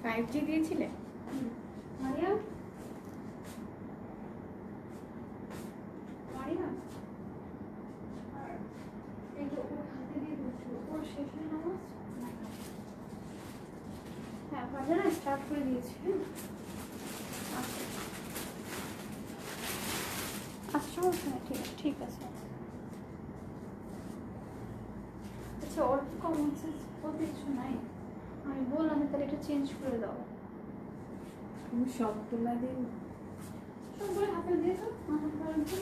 5G দিয়েছিলে? Start করে দিয়েছি। আচ্ছা ঠিক আছে ঠিক আছে। আচ্ছা ওর কমন সেন্স বলতে কিছু নাই, আমি বললাম তাহলে এটা চেঞ্জ করে দাও। তুমি সব তোলা দিন, সবগুলো হাতে দিয়ে দাও, মাথা ধরে দাও।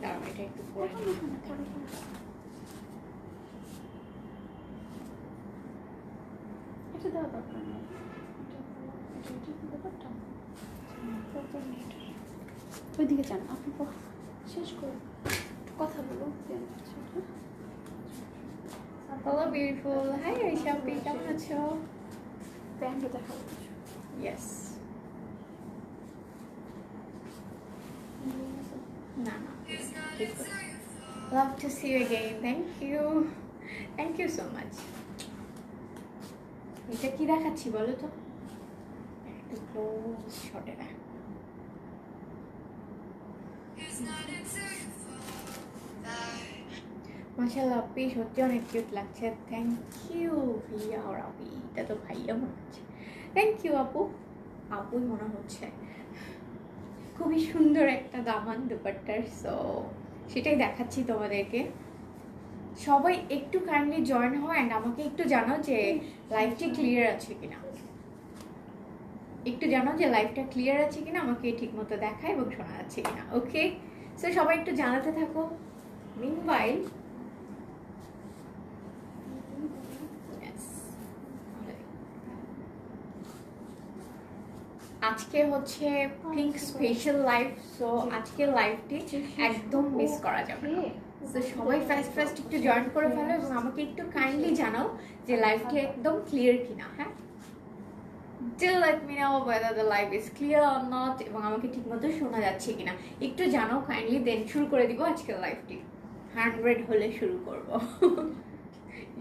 দাঁড়াও এটা একটু পরে এটা দেওয়া দরকার নেই, ওইদিকে যান আপনি, শেষ করে কথা বলো। হ্যালো বিউটিফুল, হাই ঐশাপি, কেমন আছো? প্যান্টটা দেখাবো। ইয়েস, না না, love to see you again, thank you so much. এটা কি দেখাচ্ছি বলো তো, একটু ক্লোজ শটে না। মাশাআল্লাহ আপি সত্যি অনেক কিউট লাগছে, থ্যাংক ইউ ভিয়া আর আপি, এটা তো ভাইয়া মনে হচ্ছে। থ্যাংক ইউ আপু, আপুই মনে হচ্ছে। খুবই সুন্দর একটা দামান দুপাট্টার, সো সেটাই দেখাচ্ছি তোমাদেরকে। সবাই একটু কাইন্ডলি জয়েন হও অ্যান্ড আমাকে একটু জানো যে লাইভটি ক্লিয়ার আছে কিনা, একটু জানো যে লাইভটা ক্লিয়ার আছে কিনা, আমাকে ঠিক মতো দেখায় এবং শোনা যাচ্ছে কিনা। ওকে, সো সবাই একটু জানাতে থাকো। মিনওয়াইল আজকে হচ্ছে পিঙ্ক স্পেশাল লাইভ, সো আজকের লাইভটি একদম মিস করা যাবে না। তো সবাই ফার্স্ট একটু জয়েন করে ফেলো এবং আমাকে একটু কাইন্ডলি জানাও যে লাইভটি একদম ক্লিয়ার কিনা। হ্যাঁ, do let me know whether the live is clear or not এবং আমাকে ঠিকমতো শোনা যাচ্ছে কিনা একটু জানাও কাইন্ডলি, দেন শুরু করে দিব আজকের লাইভটি। 100 হলে শুরু করব।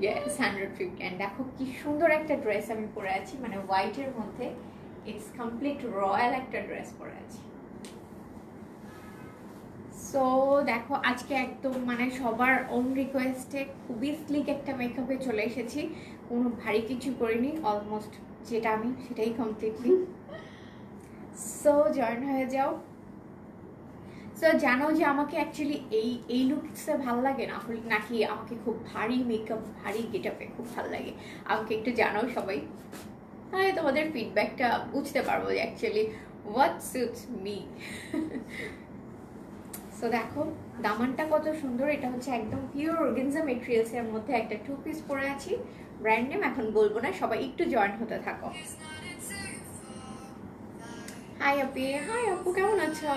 ইয়েস 150। এন্ড দেখো কি সুন্দর একটা ড্রেস আমি পরে আছি, মানে হোয়াইটের মধ্যে, ইটস কমপ্লিট রয়্যাল একটা ড্রেস পরে আছি। সো দেখো আজকে একদম মানে সবার ওন রিকোয়েস্টে খুবই স্লিক একটা মেকআপে চলে এসেছি, কোনো ভারী কিছু করিনি, অলমোস্ট যেটা আমি সেটাই কমপ্লিটলি। সো জয়েন হয়ে যাও। সো জানো যে আমাকে অ্যাকচুয়ালি এই লুকসে ভালো লাগে না, নাকি আমাকে খুব ভারী মেকআপ ভারী গেটআপে খুব ভালো লাগে, আমাকে একটু জানাও সবাই। হ্যাঁ, তোমাদের ফিডব্যাকটা বুঝতে পারবো যে actually what suits me. So দেখো দামানটা কত সুন্দর, এটা হচ্ছে একদম পিওর অর্গানজা মেটেরিয়ালসের মধ্যে একটা 2 পিস পরে আছি। ব্র্যান্ড নেম এখন বলবো না, সবাই একটু জয়েন হতে থাকো। হাই আপি, হাই আপু, কেমন আছো?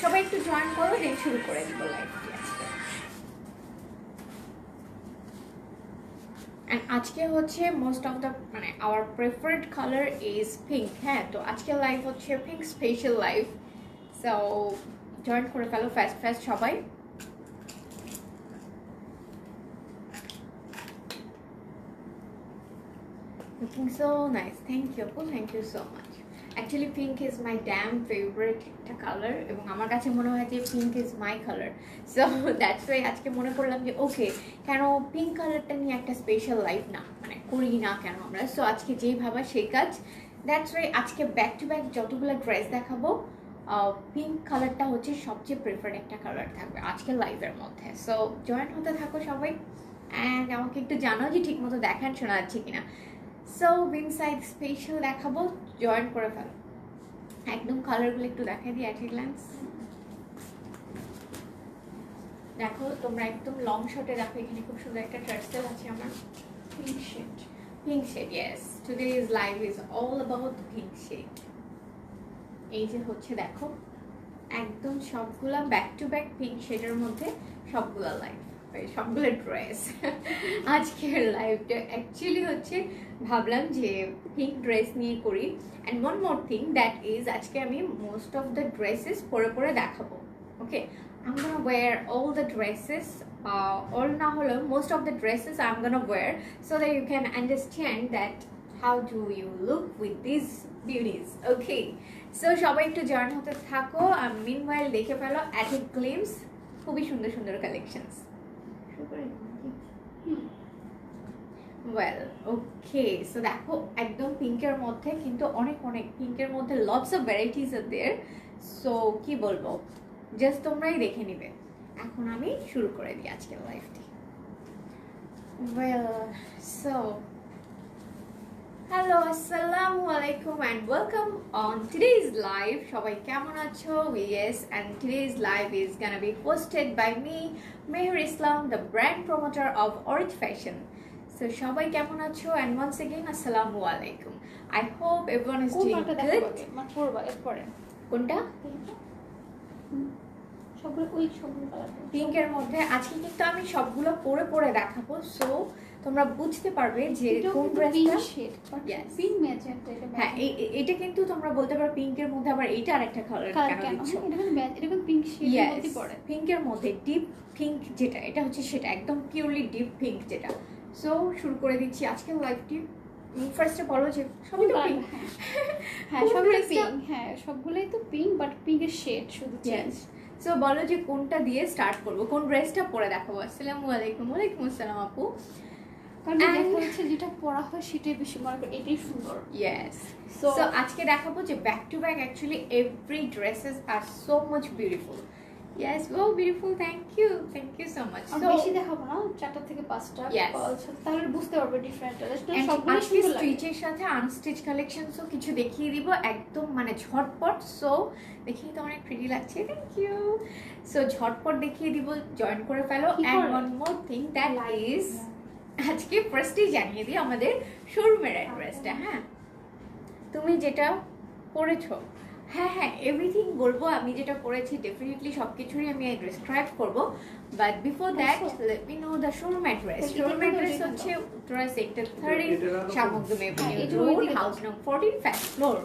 সবাই একটু জয়েন করো, দেন শুরু করে দিব লাইভটি আজকে। অ্যান্ড আজকে হচ্ছে মোস্ট অফ দ্য মানে our preferred colour is pink. হ্যাঁ, তো আজকে লাইভ হচ্ছে pink special live, so join করে ফেলো ফার্স্ট সবাই। Looking so nice, thank you আপু, thank you so much. Actually pink is my damn favorite একটা কালার এবং আমার কাছে মনে হয় যে pink is my colour, so that's why আজকে মনে করলাম যে ওকে কেন পিঙ্ক কালারটা নিয়ে একটা স্পেশাল লাইভ না মানে করি না কেন আমরা। সো আজকে যেই ভাবা সেই কাজ, দ্যাটস ওয়াই আজকে ব্যাক টু ব্যাক যতগুলো ড্রেস দেখাবো পিঙ্ক কালারটা হচ্ছে সবচেয়ে প্রেফার্ড একটা কালার থাকবে আজকের লাইভের মধ্যে। সো জয়েন হতে থাকো সবাই অ্যান্ড আমাকে একটু জানাও যে ঠিক মতো দেখান শোনা যাচ্ছে কিনা। সো ইনসাইড স্পেশাল দেখাবো, জয়েন করে ফেলো। একদম কালারগুলো একটু দেখাই দিই অ্যাট এ গ্ল্যান্স। দেখো তোমরা একদম লং শটে দেখো, এখানে খুব সুন্দর একটা টার্সেল আছে আমার, pink shade. Pink shade, yes, today's live is all about pink shade. এই যে হচ্ছে দেখো একদম সবগুলা ব্যাক টু ব্যাক পিঙ্ক শেডের মধ্যে সবগুলা লাইভ, সবগুলো ড্রেস। আজকের লাইভটা অ্যাকচুয়ালি হচ্ছে ভাবলাম যে পিঙ্ক ড্রেস নিয়ে করি। And one more thing that is আজকে আমি মোস্ট অফ দ্য ড্রেসেস পরে পরে দেখাবো। Okay, I'm gonna wear all the dresses, all na holo most of the dresses I'm gonna wear, so that you can understand that how do you look with these beauties. Okay, so সবাই একটু join হতে থাকো, আর meanwhile দেখে ফেলো at a glimpse খুবই সুন্দর সুন্দর collections. Well okay, so দেখো একদম পিঙ্কের মধ্যে, কিন্তু অনেক অনেক পিঙ্কের মধ্যে lots of varieties are there. So কি বলবো, জাস্ট তোমরাই দেখে নিবে। এখন আমি শুরু করে দিই আজকের লাইফটি। ওয়েল সো হ্যালো, আসসালামু আলাইকুম and welcome on today's live. সবাই কেমন আছো? Yes, and today's live is gonna be hosted by me, Meher Islam, the brand promoter of Oriz fashion. So সবাই কেমন আছো? And once again আসসালামু আলাইকুম। I hope everyone is doing good. কোনটা? সবগুলো ওই সবগুলো কালার পিঙ্কের মধ্যে আজকে কিন্তু আমি সবগুলো পরে পরে দেখাবো, সো তোমরা বুঝতে পারবে যে কোন ড্রেসটা শেড Yes. পিঙ্ক ম্যাচ একটা এটা হ্যাঁ এটা কিন্তু তোমরা বলতে পারো পিঙ্কের মধ্যে আবার এইটা আরেকটা কালার কেন কেন দিচ্ছ। এটা কিন্তু ম্যাচ, এটা কিন্তু পিঙ্ক শেড Yes, মধ্যে পড়ে। পিঙ্কের মধ্যে ডিপ পিঙ্ক যেটা, এটা হচ্ছে সেটা একদম পিওরলি ডিপ পিঙ্ক যেটা। সো শুরু করে দিচ্ছি আজকের লাইভটি। ফার্স্টে বলো যে সবই তো পিঙ্ক। হ্যাঁ সবগুলোই পিঙ্ক, হ্যাঁ সবগুলোই তো পিঙ্ক, বাট পিঙ্কের শেড শুধু চেঞ্জ। সো বলো যে কোনটা দিয়ে স্টার্ট করবো, কোন ড্রেসটা পরে দেখাবো? আসসালামু আলাইকুম। ওয়ালাইকুম আসসালাম আপু। কারণ দেখা যাচ্ছে যেটা পরা হয় সেটাই বেশি মনে করি এটাই সুন্দর। ইয়েস, So সো আজকে দেখাবো যে back to back actually every dresses আর so much beautiful. Yes, oh beautiful, thank you so much. আর বেশি দেখাবো না, 4টা থেকে 5টা, Yes. তাহলে বুঝতে পারবে ডিফারেন্ট। সবগুলো স্টিচের সাথে আনস্টিচ কালেকশনসও কিছু দেখিয়ে দিব একদম মানে ঝটপট। সো দেখিয়ে তো অনেক প্রিটি লাগছে, থ্যাংক ইউ। সো ঝটপট দেখিয়ে দিব, জয়েন করে ফেলো। কি অ্যান্ড করে? One more thing that is, আজকে ফার্স্টেই জানিয়ে দিই আমাদের শোরুমের অ্যাড্রেসটা। হ্যাঁ, তুমি যেটা পড়েছো, হ্যাঁ এভরিথিং বলবো। আমি যেটা পড়েছি ডেফিনেটলি সব কিছুরই আমি ডিসক্রাইব করবো, but before that let me know the showroom address. Showroom address হচ্ছে Uttara sector 13, Shahmakhdum avenue road, house নং 14, first floor.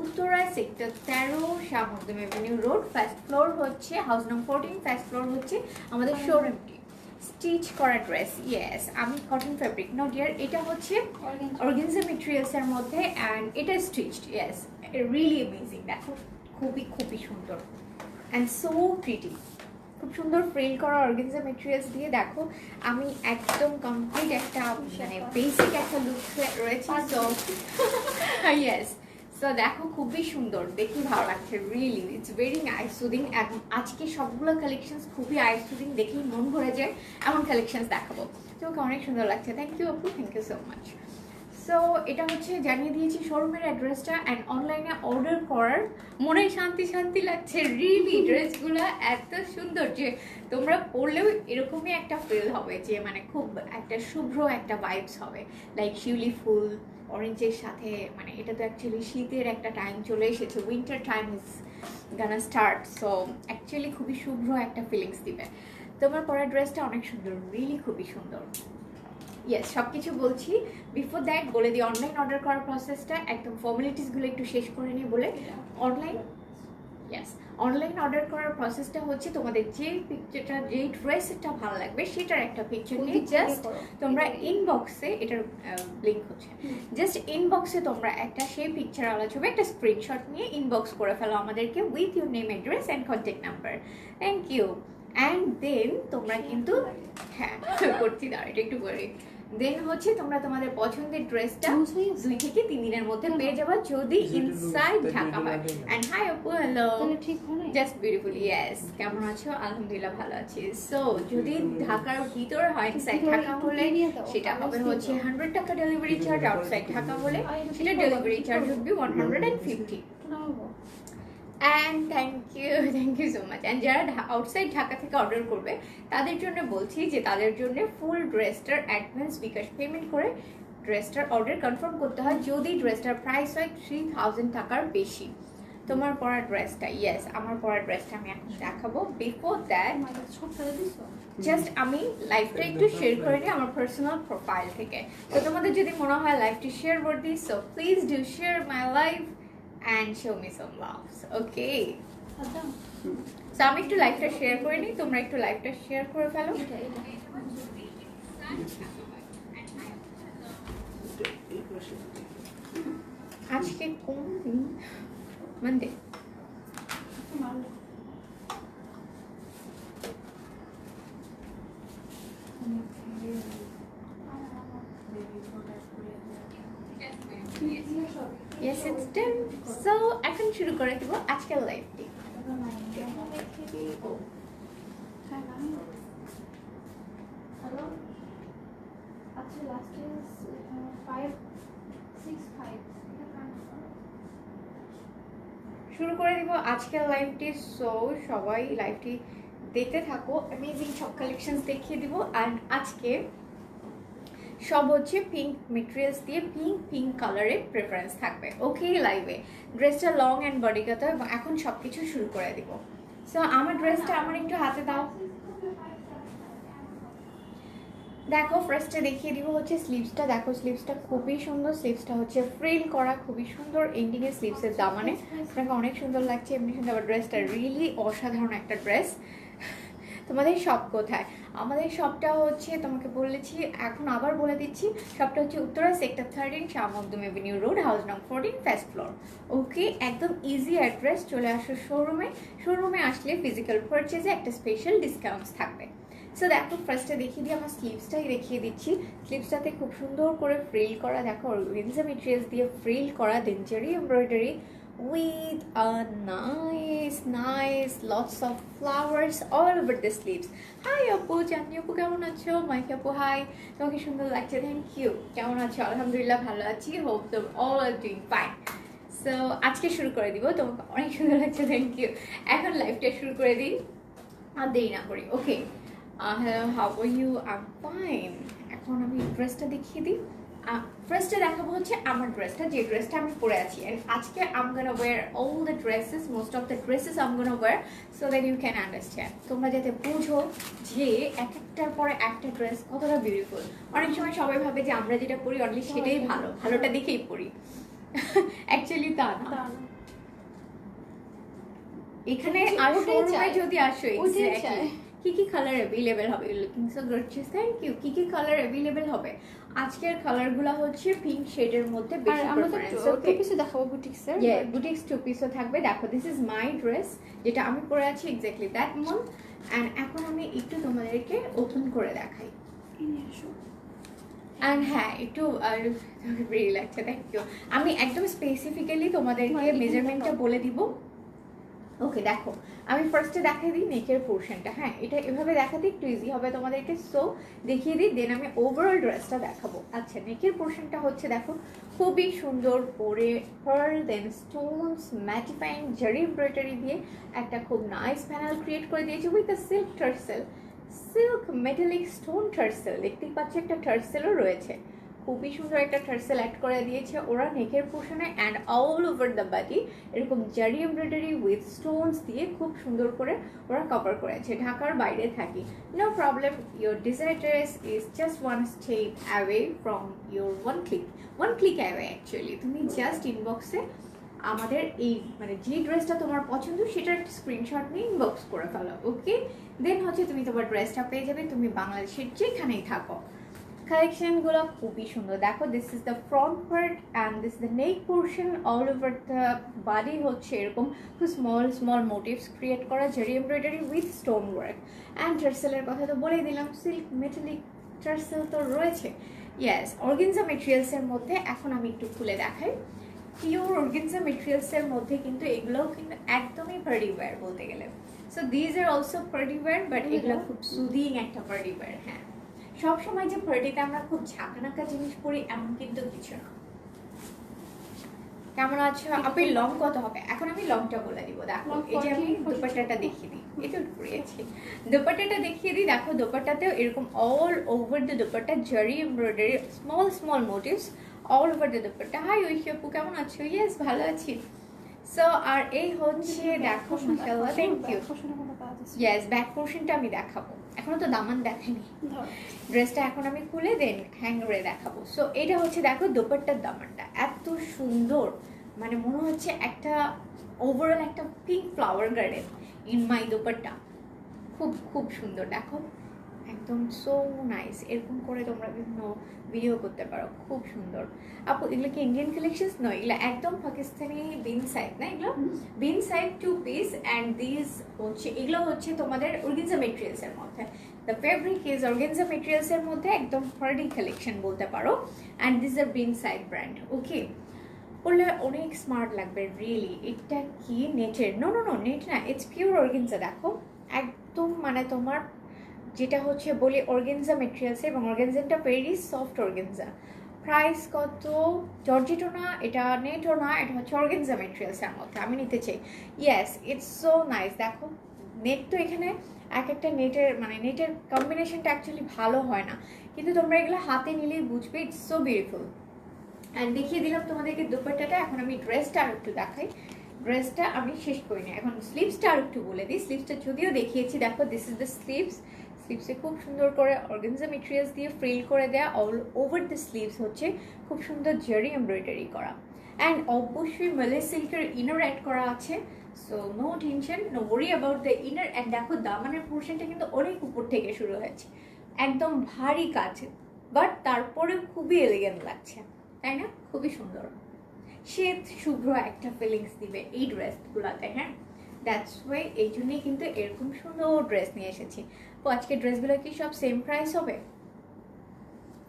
Uttara sector 13, Shahmakhdum avenue road, first floor হচ্ছে হাউস নং 14, ফার্স্ট ফ্লোর হচ্ছে আমাদের শোরুমটি। স্টিচ করা ড্রেস, ইয়েস, আমি কটন ফ্যাব্রিক নো ডিয়ার, এটা হচ্ছে অর্গানজা মেটেরিয়ালস এর মধ্যে, অ্যান্ড এটা স্টিচড। Yes, really amazing. দেখো খুবই খুবই সুন্দর অ্যান্ড সো প্রিটি, খুব সুন্দর ফ্রিল করা অর্গানজা মেটেরিয়ালস দিয়ে। দেখো আমি একদম কমপ্লিট একটা মানে বেসিক একটা লুক রয়েছে। সো ইয়েস, সো দেখো খুবই সুন্দর, দেখি ভালো লাগছে, really it's very I soothing. আজকে সবগুলো কালেকশনস খুবই আই সুদিং, দেখেই মন ভরে যায় এমন কালেকশনস দেখাবো। তোমাকে অনেক সুন্দর লাগছে, থ্যাংক ইউ আপু, thank you so much. So এটা হচ্ছে জানিয়ে দিয়েছি শোরুমের অ্যাড্রেসটা, অ্যান্ড অনলাইনে অর্ডার করার মনে শান্তি শান্তি লাগছে। রিয়েলি ড্রেসগুলো এত সুন্দর যে তোমরা পরলেও এরকমই একটা ফিল হবে, যে মানে খুব একটা শুভ্র একটা ভাইবস হবে, লাইক শিউলি ফুল অরেঞ্জের সাথে। মানে এটা তো অ্যাকচুয়ালি শীতের একটা টাইম চলে এসেছে, winter time is Gaana start. So actually খুবই শুভ্র একটা ফিলিংস দিবে। তোমার পরা ড্রেসটা অনেক সুন্দর, রিয়েলি খুবই সুন্দর। ইয়েস, সব কিছু বলছি। বিফোর দ্যাট বলে দিই অনলাইন অর্ডার করার প্রসেসটা, একদম ফর্মালিটিসগুলো একটু শেষ করে নিই বলে। অনলাইন অনলাইন অর্ডার করার প্রসেসটা হচ্ছে তোমাদের যে পিকচারটা, যে ড্রেসটা ভালো লাগবে সেটার একটা পিকচার নিয়ে জাস্ট তোমরা ইনবক্সে, এটার লিঙ্ক হচ্ছে, জাস্ট ইনবক্সে তোমরা একটা সেই পিকচার আলা ছবি একটা স্ক্রিনশট নিয়ে ইনবক্স করে ফেলো আমাদেরকে with your name, address and contact number. Thank you. And then তোমরা কিন্তু হ্যাঁ করছি, দাঁড়া এটা একটু বলি। দেন হচ্ছে তোমরা তোমাদের পছন্দের ড্রেসটা 2 থেকে 3 দিনের মধ্যে পেয়ে যাবে, যদি ইনসাইড ঢাকা হয়। এন্ড হাই আপু, হ্যালো, ঠিক হয় জাস্ট বিউটিফুল। ইয়েস, কেমন আছো? আলহামদুলিল্লাহ ভালো আছি। সো যদি ঢাকার ভিতরে হয়, ইনসাইড ঢাকা হলে সেটা হবে হচ্ছে 100 টাকা ডেলিভারি চার্জ, আউটসাইড ঢাকা হলে সেটা ডেলিভারি চার্জ হবে 150। And thank you so much. And যারা আউটসাইড ঢাকা থেকে অর্ডার করবে তাদের জন্য বলছি যে তাদের জন্য ফুল ড্রেসটার অ্যাডভান্স বিকাশ পেমেন্ট করে ড্রেসটার অর্ডার কনফার্ম করতে হয়, যদি ড্রেসটার প্রাইস হয় 3000 টাকার বেশি। তোমার পরা ড্রেসটা, ইয়েস আমার পরা ড্রেসটা আমি এখন দেখাবো। বিফোর দ্যাট জাস্ট আমি লাইভটা একটু শেয়ার করে নিই আমার পার্সোনাল প্রোফাইল থেকে। তো তোমাদের যদি মনে হয় লাইভটি share worthy, so please do share my live and show me some loves, okay? So আমি একটু লাইভটা শেয়ার করে নিই, তোমরা একটু লাইভটা শেয়ার করে ফেলো। আজকে কোন দিন? Monday. Yes, it's done. So এখন শুরু করে দিব আজকের লাইভটি। হ্যালো, আচ্ছা লাস্ট ইজ 565 শুরু করে দিব আজকের লাইভটি। সো সবাই লাইভটি দেখতে থাকো, অ্যামেজিং সব কালেকশনস দেখিয়ে দিব। আর আজকে সব হচ্ছে পিঙ্ক মেটেরিয়ালস দিয়ে পিঙ্ক কালারের প্রেফারেন্স থাকবে। ওকে, লাইভে ড্রেসটা লং অ্যান্ড বডি কাটা এবং এখন সব কিছু শুরু করে দিব। সো আমার ড্রেসটা আমার একটু হাতে দাও। দেখো ফার্স্টে দেখিয়ে দিব হচ্ছে স্লিভসটা। দেখো স্লিভসটা খুবই সুন্দর, স্লিভসটা হচ্ছে ফ্রিল করা, খুবই সুন্দর। এন্ডিং এর স্লিভসের দামানে আপনাকে অনেক সুন্দর লাগছে, এমনি সুন্দর। আবার ড্রেসটা রিয়েলি অসাধারণ একটা ড্রেস। তোমাদের শপ কোথায়? আমাদের শপটা হচ্ছে তোমাকে বলেছি, এখন আবার বলে দিচ্ছি, শপটা হচ্ছে Uttara sector 13 Shah Makhdum avenue road, house নং 14, ফার্স্ট ফ্লোর। ওকে, একদম ইজি অ্যাড্রেস। চলে আসো শোরুমে। শোরুমে আসলে ফিজিক্যাল পারচেজে একটা স্পেশাল ডিসকাউন্টস থাকবে। সো দেখো ফার্স্টে দেখিয়ে দিই, আমার স্লিভসটাই দেখিয়ে দিচ্ছি। স্লিভসটাতে খুব সুন্দর করে ফ্রিল করা, দেখো অর্গানজা মেটেরিয়ালস দিয়ে ফ্রিল করা, দেন জারি embroidery with a nice lots of flowers all over the sleeves. Hi আপু, জানি আপু কেমন আছো? মাইক আপু হাই, তোমাকে সুন্দর লাগছে, থ্যাংক ইউ। কেমন আছো? আলহামদুলিল্লাহ ভালো আছি, হোপ তো all are doing fine. So আজকে শুরু করে দিব, তোমাকে অনেক সুন্দর লাগছে, থ্যাংক ইউ। এখন লাইভটা শুরু করে দিই, আর দেরি না করি। Okay, hello, how are you? I am fine. এখন আমি ড্রেসটা দেখিয়ে দিই। ফার্স্টে দেখাবো হচ্ছে আমার ড্রেসটা, যে ড্রেসটা আমি পরে আছি। এন্ড আজকে I am gonna wear all the dresses, most of the dresses I am gonna wear, so that you can understand. তোমরা যাতে বুঝো যে এক একটার পরে একটা ড্রেস কতটা বিউটিফুল। অনেক সময় সবাই ভাবে যে আমরা যেটা পরি অনলি সেটাই ভালো, ভালোটা দেখেই পরি। অ্যাকচুয়ালি তা না। এখানে আর শোরুমে যদি আসো কি কি কালার অ্যাভেলেবেল হবে? Looking so gorgeous, thank you. কি কি কালার অ্যাভেলেবেল হবে? আজকের কালারগুলো হচ্ছে পিঙ্ক শেডের মধ্যে বেশি প্রেফারেন্স। ওকে, টু পিসে দেখাবো বুটিক্সের। বুটিক্স টু পিসও থাকবে। দেখো দিস ইজ মাই ড্রেস, যেটা আমি পরে আছি এক্স্যাক্টলি দ্যাট মন। অ্যান্ড এখন আমি একটু তোমাদেরকে ওপেন করে দেখাই। অ্যান্ড হ্যাঁ, একটু ভেরি লাগছে, থ্যাংক ইউ। আমি একদম স্পেসিফিক্যালি তোমাদেরকে মেজারমেন্টটা বলে দিব। ওকে, দেখো আমি ফার্স্টে দেখাই দিই নেকের পোর্শনটা। হ্যাঁ, এটা এভাবে দেখাতে একটু ইজি হবে তোমাদেরকে। সো দেখিয়ে দিই, দেন আমি ওভারঅল ড্রেসটা দেখাবো। আচ্ছা, নেকের পোর্শনটা হচ্ছে দেখো খুবই সুন্দর করে পার্ল দেন স্টোনস ম্যাটিফাইং জারি এমব্রয়ডারি দিয়ে একটা খুব নাইস প্যানেল ক্রিয়েট করে দিয়েছি with a silk tassel, silk metallic stone tassel. দেখতেই পাচ্ছি একটা টার্সেলও রয়েছে, খুবই সুন্দর একটা টার্সেল অ্যাড করে দিয়েছে ওরা নেকের পোর্শনে। And all over the body এরকম জারি এমব্রয়ডারি উইথ স্টোনস দিয়ে খুব সুন্দর করে ওরা কভার করেছে। ঢাকার বাইরে থাকি, no problem, your desire dress is just one step away from your one click away. Actually তুমি জাস্ট ইনবক্সে আমাদের এই মানে যে ড্রেসটা তোমার পছন্দ সেটার একটা স্ক্রিনশট নিয়ে ইনবক্স করে ফেলো। ওকে, দেন হচ্ছে তুমি তোমার ড্রেসটা পেয়ে যাবে, তুমি বাংলাদেশের যেখানেই থাকো। কালেকশনগুলো খুবই সুন্দর। দেখো this is the front part and this the neck portion. All over the body হচ্ছে এরকম খুব স্মল মোটিভস ক্রিয়েট করা zari embroidery with stone work. And টার্সেলের কথা তো বলেই দিলাম, সিল্ক মেটালিক টার্সেল তো রয়েছে। ইয়েস, অর্গানজা মেটেরিয়ালসের মধ্যে এখন আমি একটু খুলে দেখাই। পিওর অর্গানজা মেটেরিয়ালসের মধ্যে কিন্তু এগুলোও কিন্তু একদমই পার্টি ওয়্যার বলতে গেলে। So these are also party wear, but এগুলো খুব সুদিং একটা পার্টি ওয়্যার। হ্যাঁ, সবসময় যে পার্টিতে আমরা খুব ঝাঁকানাকা জিনিস পরি এমন কিন্তু কিছু না। কেমন আছো আপনি? লং কত হবে? এখন আমি লংটা বলে দিব। দেখো এই যে আমি দুপাট্টাটা দেখিয়ে দিই, এটা পরিয়েছি, দুপাট্টাটা দেখিয়ে দিই। দেখো দুপাট্টাতেও এরকম all over the dupatta zari embroidery small motifs all over the dupatta. Hi Oishi আপু, কেমন আছো? ইয়েস, ভালো আছি। সো আর এই হচ্ছে দেখো মাশাআল্লাহ, থ্যাংক ইউ। ইয়েস, ব্যাক পোর্শনটা আমি দেখাবো, এখনো তো দামান দেখাইনি। ড্রেসটা এখন আমি খুলে দেন হ্যাঙ্গারে দেখাবো। সো এটা হচ্ছে দেখো দোপাট্টার দামানটা এত সুন্দর, মানে মনে হচ্ছে একটা ওভারঅল একটা pink flower garden in my dupatta. খুব খুব সুন্দর, দেখো একদম সো নাইস। এরকম করে তোমরা বিভিন্ন ভিডিও করতে পারো, খুব সুন্দর। আপু এগুলো কি ইন্ডিয়ান কালেকশনস নয়, এগুলো একদম পাকিস্তানি বিন সাইড না, এগুলো Bin side 2 piece and this হচ্ছে, এগুলো হচ্ছে তোমাদের অর্গানজা মেটেরিয়ালসের মধ্যে। দ্য ফেব্রিক ইজ অর্গানজা মেটেরিয়ালসের মধ্যে একদম হার্ডি কালেকশন বলতে পারো, and this are Bin Saeed brand. Okay, পরলে অনেক স্মার্ট লাগবে রিয়েলি। এটা কি নেটের? নো নো নো, নেট না, ইটস পিওর অর্গানজা। দেখো একদম মানে তোমার যেটা হচ্ছে বলি অর্গানজা মেটেরিয়ালস, এবং অর্গানজাটা ভেরি সফট অর্গানজা। প্রাইস কত? জর্জেটও না, এটা নেটও না, এটা হচ্ছে অর্গানজা মেটেরিয়ালসের মধ্যে আমি নিতে চাই। Yes, it's so nice. দেখো নেট তো এখানে এক একটা নেটের মানে নেটের কম্বিনেশনটা অ্যাকচুয়ালি ভালো হয় না, কিন্তু তোমরা এগুলো হাতে নিলেই বুঝবে ইটস সো বিউটিফুল। অ্যান্ড দেখিয়ে দিলাম তোমাদেরকে দুপাট্টাটা। এখন আমি ড্রেসটা আর একটু দেখাই। ড্রেসটা আমি শেষ করি না, এখন স্লিভসটা আর একটু বলে দিই। স্লিভসটা যদিও দেখিয়েছি, দেখো দিস ইজ দ্য স্লিভস। স্লিভসে খুব সুন্দর করে অর্গানজা মেটেরিয়ালস দিয়ে ফ্রিল করে দেয়া, অল ওভার দ্য স্লিভস হচ্ছে খুব সুন্দর জারি এমব্রয়ডারি করা, অ্যান্ড অবশ্যই মালে সিল্কের ইনার অ্যাড করা আছে। So no tension, no worry about the inner. And দেখো দামানের পোর্শনটা কিন্তু অনেক উপর থেকে শুরু হয়েছে, একদম ভারী কাজ, বাট তারপরে খুবই এলিগেন্ট লাগছে, তাই না? খুবই সুন্দর, শীত শুভ্র একটা ফিলিংস দিবে এই ড্রেসগুলোতে। হ্যাঁ, দ্যাটস ওয়াই এই জন্যই কিন্তু এরকম সুন্দর ড্রেস নিয়ে এসেছি। তো আজকে ড্রেসগুলো কি সব সেম প্রাইস হবে?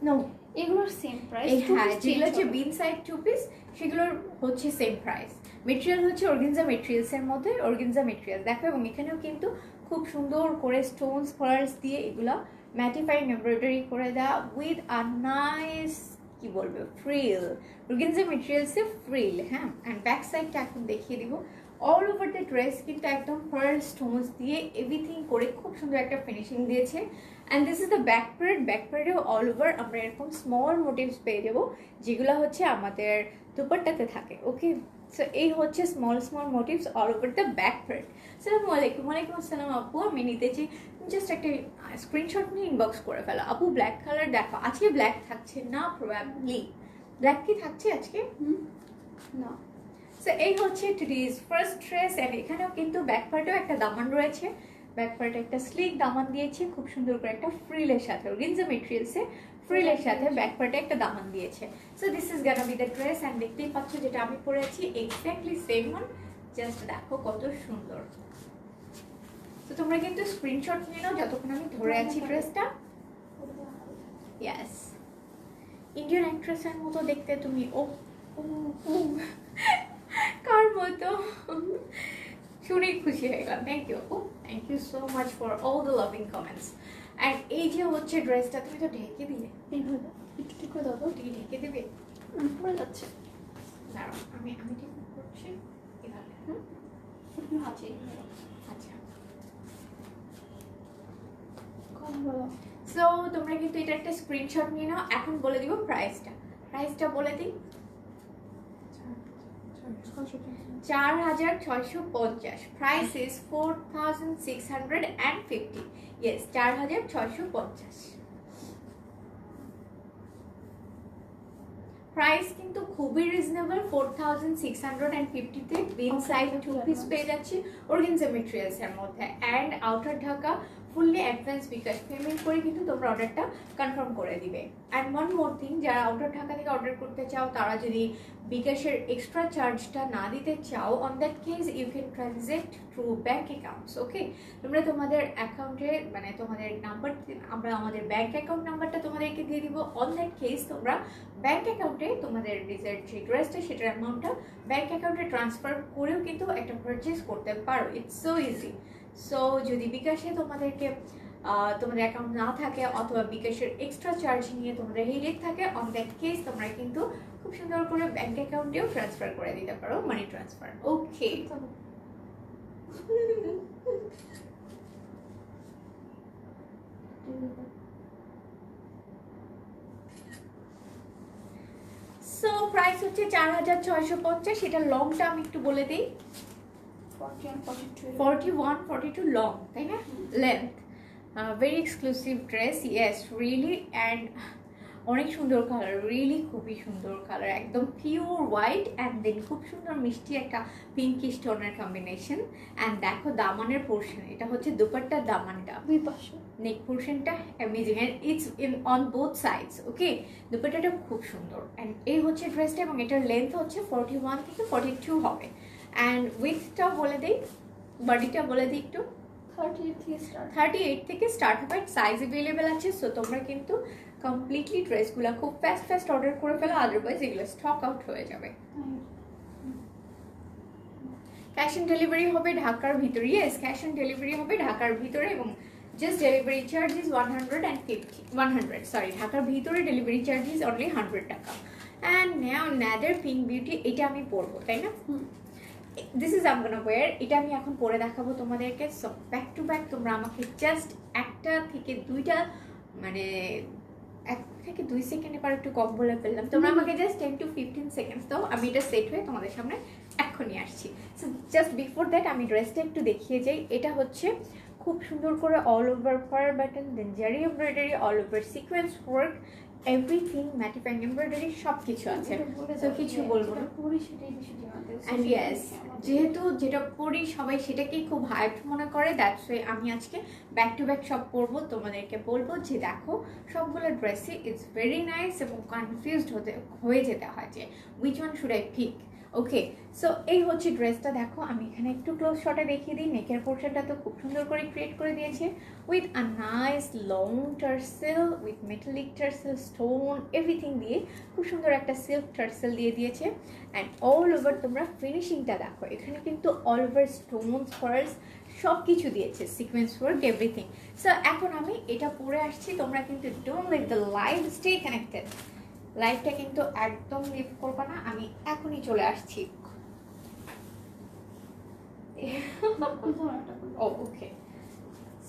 নো, এগুলোর সেম প্রাইস। হ্যাঁ, যেগুলো হচ্ছে বিন সাইড 2 পিস সেগুলোর হচ্ছে সেম প্রাইস। মেটেরিয়াল হচ্ছে অর্গানজা মেটেরিয়ালসের মধ্যে অর্গানজা মেটেরিয়াল দেখো, এবং এখানেও কিন্তু খুব সুন্দর করে স্টোনস পার্লস দিয়ে এগুলো ম্যাটিফাইং এমব্রয়ডারি করে দেওয়া উইথ আ নাইস কি বলবো ফ্রিল, অর্গানজা মেটেরিয়ালসে ফ্রিল। হ্যাঁ, অ্যান্ড ব্যাক সাইডটা এখন দেখিয়ে দিব। অল ওভার দ্য ড্রেস কিন্তু একদম পার্ল স্টোনস দিয়ে এভরিথিং করে খুব সুন্দর একটা ফিনিশিং দিয়েছে। And this is the back parade. Back প্যারেডেও অল ওভার আমরা এরকম স্মল মোটিভস পেয়ে যাবো, যেগুলো হচ্ছে আমাদের দুপাট্টাতে থাকে। ওকে, সো এই হচ্ছে small small motifs all over the back parade. আসসালামু আলাইকুম। ওয়ালাইকুম আসসালাম আপু, আমি নিতে চাই। জাস্ট একটা স্ক্রিনশট নিয়ে ইনবক্স করে ফেলো। আপু ব্ল্যাক কালার দেখো, আজকে ব্ল্যাক থাকছে না প্রবাবলি। ব্ল্যাক কি থাকছে আজকে? না। সো এই হচ্ছে টুডেজ ফার্স্ট ড্রেস। অ্যান্ড এখানেও কিন্তু ব্যাক পার্টেও একটা দামান রয়েছে, ব্যাক পার্টে একটা স্লিক দামান দিয়েছে খুব সুন্দর করে একটা ফ্রিলের সাথে, অর্গানজা মেটেরিয়ালসে ফ্রিলের সাথে ব্যাক পার্টে একটা দামান দিয়েছে। So this is gonna be the dress. And দেখতেই পাচ্ছ যেটা আমি পরেছি এক্স্যাক্টলি সেম ওয়ান। জাস্ট দেখো কত সুন্দর। তো তোমরা কিন্তু স্ক্রিনশট নিয়ে নাও যতক্ষণ আমি ধরে আছি ড্রেসটা। ইয়েস, ইন্ডিয়ান অ্যাক্ট্রেসের মতো দেখতে তুমি। ও কার মতো? শুনেই খুশি হয়ে গেলাম। থ্যাংক ইউ আপু, thank you so much for all the loving comments. And এই যে হচ্ছে ড্রেসটা, তুমি তো ঢেকে দিলে, একটু ঠিক করে দাও তো। তুমি ঢেকে দেবে? পড়ে যাচ্ছে। দাঁড়াও, আমি আমি ঠিক করছি এভাবে। আছে। আচ্ছা, কম বলো। সো তোমরা কিন্তু এটা একটা স্ক্রিনশট নিয়ে নাও। এখন বলে দিব প্রাইসটা। প্রাইসটা বলে দিই, 4650। Price is 4650। ইয়েস, 4650। প্রাইস কিন্তু খুবই রিজনেবল। 4650-তে বিন সাইড 2 পিস পেয়ে যাচ্ছি অর্গানজা মেটেরিয়ালস এর মধ্যে, and outer Dhaka fully advance bKash payment করে কিন্তু তোমরা অর্ডারটা কনফার্ম করে দিবে। অ্যান্ড ওয়ান মোর থিং, যারা আউটার ঢাকা থেকে অর্ডার করতে চাও তারা যদি বিকাশের এক্সট্রা চার্জটা না দিতে চাও, on that case you can transact through bank accounts. Okay, তোমরা তোমাদের অ্যাকাউন্টে মানে তোমাদের নাম্বার, আমরা আমাদের ব্যাঙ্ক অ্যাকাউন্ট নাম্বারটা তোমাদেরকে দিয়ে দিব। অন দ্যাট কেস তোমরা ব্যাঙ্ক অ্যাকাউন্টে তোমাদের ডিজায়ার যে ড্রেসটা সেটার অ্যামাউন্টটা ব্যাঙ্ক অ্যাকাউন্টে ট্রান্সফার করেও কিন্তু একটা পারচেস করতে পারো। It's so easy. সো যদি বিকাশে তোমাদেরকে তোমাদের অ্যাকাউন্ট না থাকে অথবা বিকাশের এক্সট্রা চার্জ নিয়ে তোমাদের হেডেক থাকে, অন দ্যাট কেস তোমরা কিন্তু খুব সুন্দর করে ব্যাঙ্ক অ্যাকাউন্টেও ট্রান্সফার করে দিতে পারো, মানি ট্রান্সফার। ওকে, সো প্রাইস হচ্ছে 4650। এটা লংটা আমি একটু বলে দিই, 41-42 লং, তাই না? Length. Very exclusive dress, yes really. And অনেক সুন্দর কালার, রিয়েলি খুবই সুন্দর কালার, একদম পিওর হোয়াইট অ্যান্ড দেন খুব সুন্দর মিষ্টি একটা পিঙ্কিশ টোনের কম্বিনেশন। অ্যান্ড দেখো দামানের পোর্শন, এটা হচ্ছে দুপাট্টার দামানটা, দুই পাশে নেক পোর্শনটা amazing and it's in on both sides. Okay, দুপাট্টাটা খুব সুন্দর অ্যান্ড এই হচ্ছে ড্রেসটা, এবং এটার লেন্থ হচ্ছে 41 থেকে 42 হবে। অ্যান্ড উইথটাও বলে দিই, বডিটা বলে দিই একটু, 38 থেকে স্টার্ট। 38 থেকে স্টার্ট হবে, সাইজ অ্যাভেলেবেল আছে। সো তোমরা কিন্তু কমপ্লিটলি ড্রেসগুলো খুব ফাস্ট অর্ডার করে ফেলো, আদারওয়াইজ এগুলো স্টক আউট হয়ে যাবে। ক্যাশ অন ডেলিভারি হবে ঢাকার ভিতরে, ইয়েস ক্যাশ অন ডেলিভারি হবে ঢাকার ভিতরে, এবং just delivery charge is 100 sorry, ঢাকার ভিতরে ডেলিভারি চার্জ ইজ অনলি 100 টাকা। And now another pink beauty, এটা আমি পরবো তাই না, this is I'm gonna wear, এটা আমি এখন পরে দেখাবো তোমাদেরকে। সো ব্যাক টু ব্যাক তোমরা আমাকে জাস্ট একটা থেকে দুইটা, মানে 1 থেকে 2 সেকেন্ড, এবার একটু কম বলে ফেললাম, তোমরা আমাকে জাস্ট 10 to 15 সেকেন্ডস দাও, আমি এটা সেট হয়ে তোমাদের সামনে এক্ষুনি আসছি। সো জাস্ট বিফোর দ্যাট আমি ড্রেসটা একটু দেখিয়ে যাই। এটা হচ্ছে খুব সুন্দর করে অল ওভার ফার বাটন, দেন জারি embroidery, all over sequence work, everything mattifying embroidery সব কিছু আছে। তো কিছু বলবো না, পরি সেটাই বেশি ডিমান্ড। অ্যান্ড ইয়েস, যেহেতু যেটা পড়ি সবাই সেটাকেই খুব হাইপ মনে করে, দ্যাটস ওয়াই আমি আজকে ব্যাক টু ব্যাক সব পরবো, তোমাদেরকে বলবো যে দেখো সবগুলো ড্রেসই ইটস ভেরি নাইস, এবং কনফিউজড হয়ে যেতে হয় যে which one should I pick. Okay, so এই হচ্ছে ড্রেসটা, দেখো আমি এখানে একটু ক্লোজ শটে দেখিয়ে দিই। নেকের পোর্শনটা তো খুব সুন্দর করে ক্রিয়েট করে দিয়েছে with a nice long tassel, with metallic tassel, stone, everything দিয়ে খুব সুন্দর একটা সিল্ক টার্সেল দিয়ে দিয়েছে। অ্যান্ড অল ওভার তোমরা ফিনিশিংটা দেখো, এখানে কিন্তু অল ওভার স্টোনস, পার্লস সব কিছু দিয়েছে, সিকোয়েন্স ওয়ার্ক, এভরিথিং। সো এখন আমি এটা পরে আসছি, তোমরা কিন্তু don't let the live stay connected, লাইভটা কিন্তু একদম লিভ করবা না, আমি এখনই চলে আসছি। ও ওকে,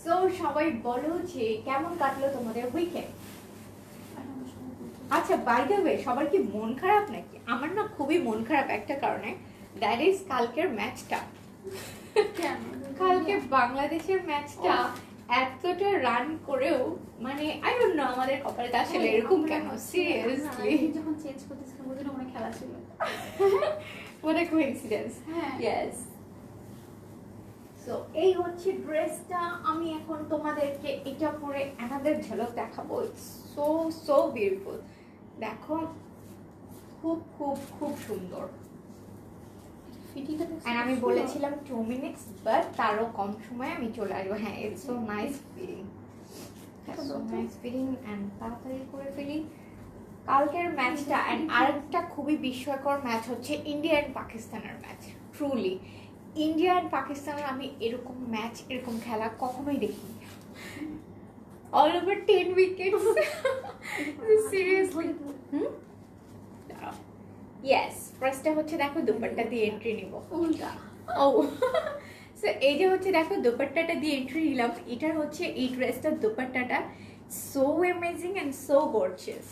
সো সবাই বলো যে কেমন কাটলো তোমাদের উইকেন্ড। আচ্ছা বাই দ্য ওয়ে, সবার কি মন খারাপ নাকি? আমার না খুবই মন খারাপ একটা কারণে, দ্যাট ইজ কালকের ম্যাচটা। কালকে বাংলাদেশের ম্যাচটা এতটা রান করেও, মানে আই ডোন্ট নো আমাদের কপালটা আসলে এরকম কেন, সিরিয়াসলি। যখন চেঞ্জ করতেছিলাম ওই দিন অনেক খেলা ছিল। What a coincidence. হ্যাঁ। Yes. সো এই হচ্ছে ড্রেসটা, আমি এখন তোমাদেরকে এটা পরে অ্যানাদার ঝলক দেখাবো। সো সো বিউটিফুল, দেখো খুব খুব খুব সুন্দর। And আমি বলেছিলাম 2 মিনিটস, বাট তারও কম সময়ে আমি চলে আসবো। হ্যাঁ, it's so nice feeling, so nice feeling, and তাড়াতাড়ি করে ফেলি কালকের ম্যাচটা। অ্যান্ড আরেকটা খুবই বিস্ময়কর ম্যাচ হচ্ছে ইন্ডিয়া অ্যান্ড পাকিস্তানের ম্যাচ। ট্রুলি ইন্ডিয়া অ্যান্ড পাকিস্তানের আমি এরকম ম্যাচ, এরকম খেলা কখনোই দেখিনি। All over 10 wickets, seriously. Yes, ফার্স্টটা হচ্ছে দেখো দুপাট্টা দিয়ে এন্ট্রি নিব, উল্টা। ও সো এই যে হচ্ছে দেখো দুপাট্টাটা দিয়ে এন্ট্রি নিলাম, এটার হচ্ছে এই ড্রেসটার দুপাট্টাটা so amazing and so gorgeous.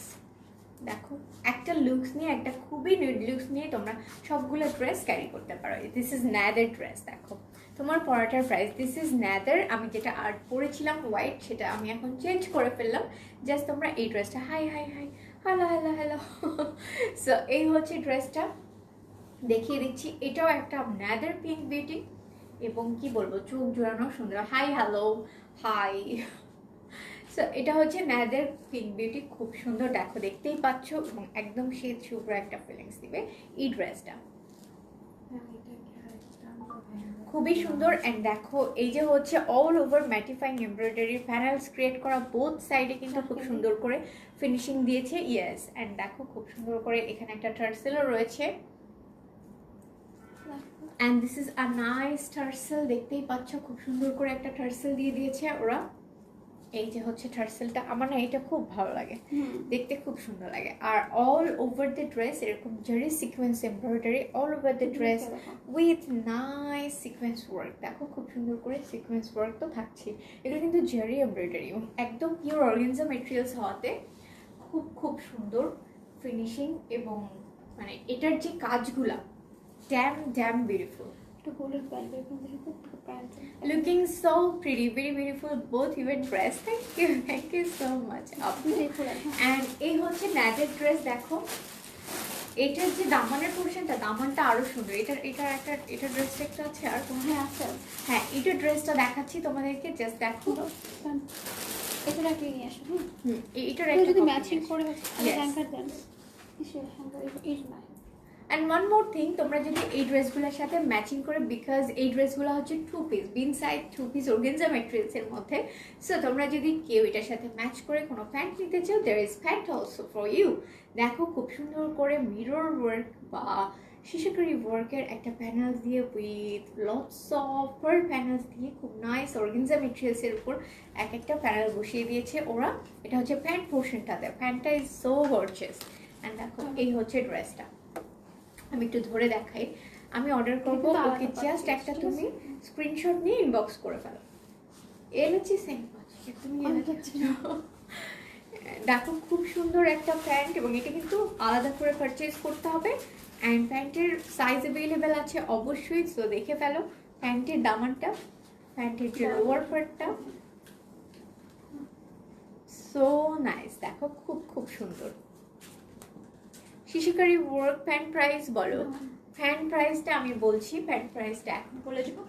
দেখো একটা লুকস নিয়ে, একটা খুবই নিউড লুকস নিয়ে তোমরা সবগুলো ড্রেস ক্যারি করতে পারো। দিস ইজ ন্যাদার ড্রেস, দেখো তোমার পরাটার প্রাইস, দিস ইজ ন্যাদার। আমি যেটা আর্ট পরেছিলাম হোয়াইট, সেটা আমি এখন চেঞ্জ করে ফেললাম, জাস্ট তোমরা এই ড্রেসটা, high high high, hello hello hello. So এই হচ্ছে ড্রেসটা, দেখিয়ে দিচ্ছি। এটাও একটা ন্যাদার পিঙ্ক বিউটি, এবং কি বলবো, চোখ জোড়ানো সুন্দর। Hi hello hi. সো এটা হচ্ছে ন্যাদার পিঙ্ক বিউটি, খুব সুন্দর, দেখো দেখতেই পাচ্ছ, এবং একদম শীত শুভ্র একটা ফিলিংস দিবে এই ড্রেসটা, খুবই সুন্দর। অ্যান্ড দেখো এই যে হচ্ছে all over mattifying embroidery panels create করা, বোথ সাইডে কিন্তু খুব সুন্দর করে ফিনিশিং দিয়েছে। ইয়েস, অ্যান্ড দেখো খুব সুন্দর করে এখানে একটা টার্সেলও রয়েছে, and this is a nice tassel, দেখতেই পাচ্ছ খুব সুন্দর করে একটা টার্সেল দিয়ে দিয়েছে ওরা। এই যে হচ্ছে টার্সেলটা, আমার না এটা খুব ভালো লাগে, দেখতে খুব সুন্দর লাগে। আর অল ওভার দ্য ড্রেস এরকম জারি sequence embroidery all over the dress with nice sequence work, দেখো খুব সুন্দর করে সিকোয়েন্স ওয়ার্ক তো থাকছে। এগুলো কিন্তু জারি এমব্রয়ডারি এবং একদম পিওর অর্গানজা মেটেরিয়ালস হওয়াতে খুব খুব সুন্দর ফিনিশিং, এবং মানে এটার যে কাজগুলা ড্যাম বিউটিফুল। একটা গোল্ডেন প্যান্ট এরকম দেখি তো pant Looking so pretty, very beautiful, both your dress. Thank you so much. দুইটাই খোলা And এই হচ্ছে ম্যাটের ড্রেস দেখো, এটার যে দামানের পোর্শনটা, দামানটা আরো সুন্দর। এটা ড্রেসটা একটা আছে আর কোনো, হ্যাঁ আছে হ্যাঁ এটা ড্রেসটা দেখাচ্ছি তোমাদেরকে, জাস্ট দেখো। এটা রাখলে নিয়ে আসো এটার কেউ একটা যদি copy ম্যাচিং নিয়ে করে Yes. হ্যাঙ্গার দেন কিসের হ্যাঙ্গার এই নাই And one more thing, তোমরা যদি এই ড্রেসগুলোর সাথে ম্যাচিং করে, বিকজ এই ড্রেসগুলো হচ্ছে 2 পিস, বিন সাইড 2 পিস অর্গানজা ম্যাটেরিয়ালস এর মধ্যে, সো তোমরা যদি কেউ এটার সাথে ম্যাচ করে কোনো প্যান্ট নিতে চাও, there is pant also for you. দেখো খুব সুন্দর করে মিরর ওয়ার্ক বা শিশুকারি ওয়ার্কের একটা প্যানেল দিয়ে with lots of per panels দিয়ে খুব নাইস অর্গানজা ম্যাটেরিয়ালস এর উপর একটা প্যানেল বসিয়ে দিয়েছে ওরা। এটা হচ্ছে প্যান্ট পোর্শনটাতে, প্যান্টটা ইজ সো গর্জিয়াস। অ্যান্ড দেখো এই হচ্ছে ড্রেসটা, আমি একটু ধরে দেখাই। আমি অর্ডার করবো, ওকে জাস্ট একটা তুমি স্ক্রিনশট নিয়ে ইনবক্স করে ফেলো। এনেছি সেম তুমি দেখো খুব সুন্দর একটা প্যান্ট, এবং এটা কিন্তু আলাদা করে পারচেজ করতে হবে। অ্যান্ড প্যান্টের সাইজ অ্যাভেলেবেল আছে অবশ্যই, সো দেখে ফেলো। প্যান্টের দামানটা, প্যান্টের যে লোয়ার পার্টটা, সো নাইস। দেখো খুব খুব সুন্দর শিশুকারি ওয়ার্ক। প্যান্ট প্রাইস বলো, প্যান্ট প্রাইসটা আমি বলছি, প্যান্ট প্রাইসটা এখন বলে দেবো।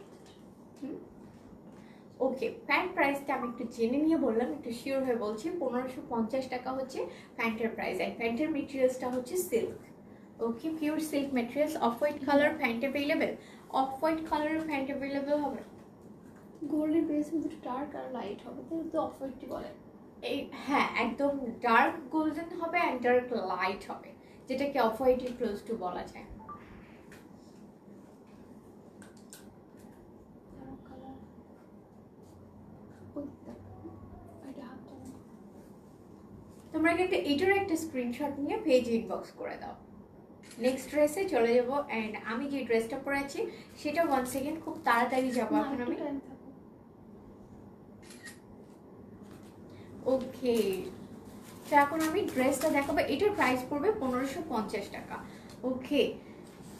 ওকে, প্যান্ট প্রাইসটা আমি একটু জেনে নিয়ে বললাম, একটু শিওর হয়ে বলছি। 1550 টাকা হচ্ছে প্যান্টের প্রাইস। অ্যান্ড প্যান্টের মেটেরিয়ালসটা হচ্ছে সিল্ক, ওকে pure silk materials. Off white colour pant available, off white কালারের প্যান্ট অ্যাভেলেবেল হবে। গোল্ডেন বেস মধ্যে ডার্ক আর লাইট হবে তো অফ হোয়াইটই বলে। এই হ্যাঁ একদম ডার্ক গোল্ডেন হবে অ্যান্ড ডার্ক লাইট হবে, যেটাকে অফ হোয়াইটের ক্লোজ টু বলা যায়। তোমরা কিন্তু এটার একটা স্ক্রিনশট নিয়ে পেজ ইনবক্স করে দাও। নেক্সট ড্রেসে চলে যাব। অ্যান্ড আমি যে ড্রেসটা পরে আছি সেটা ওয়ান সেকেন্ড খুব তাড়াতাড়ি যাবো এখন আমি। ওকে, তো এখন আমি ড্রেসটা দেখাবো, এটার প্রাইস পড়বে 1550 টাকা। ওকে,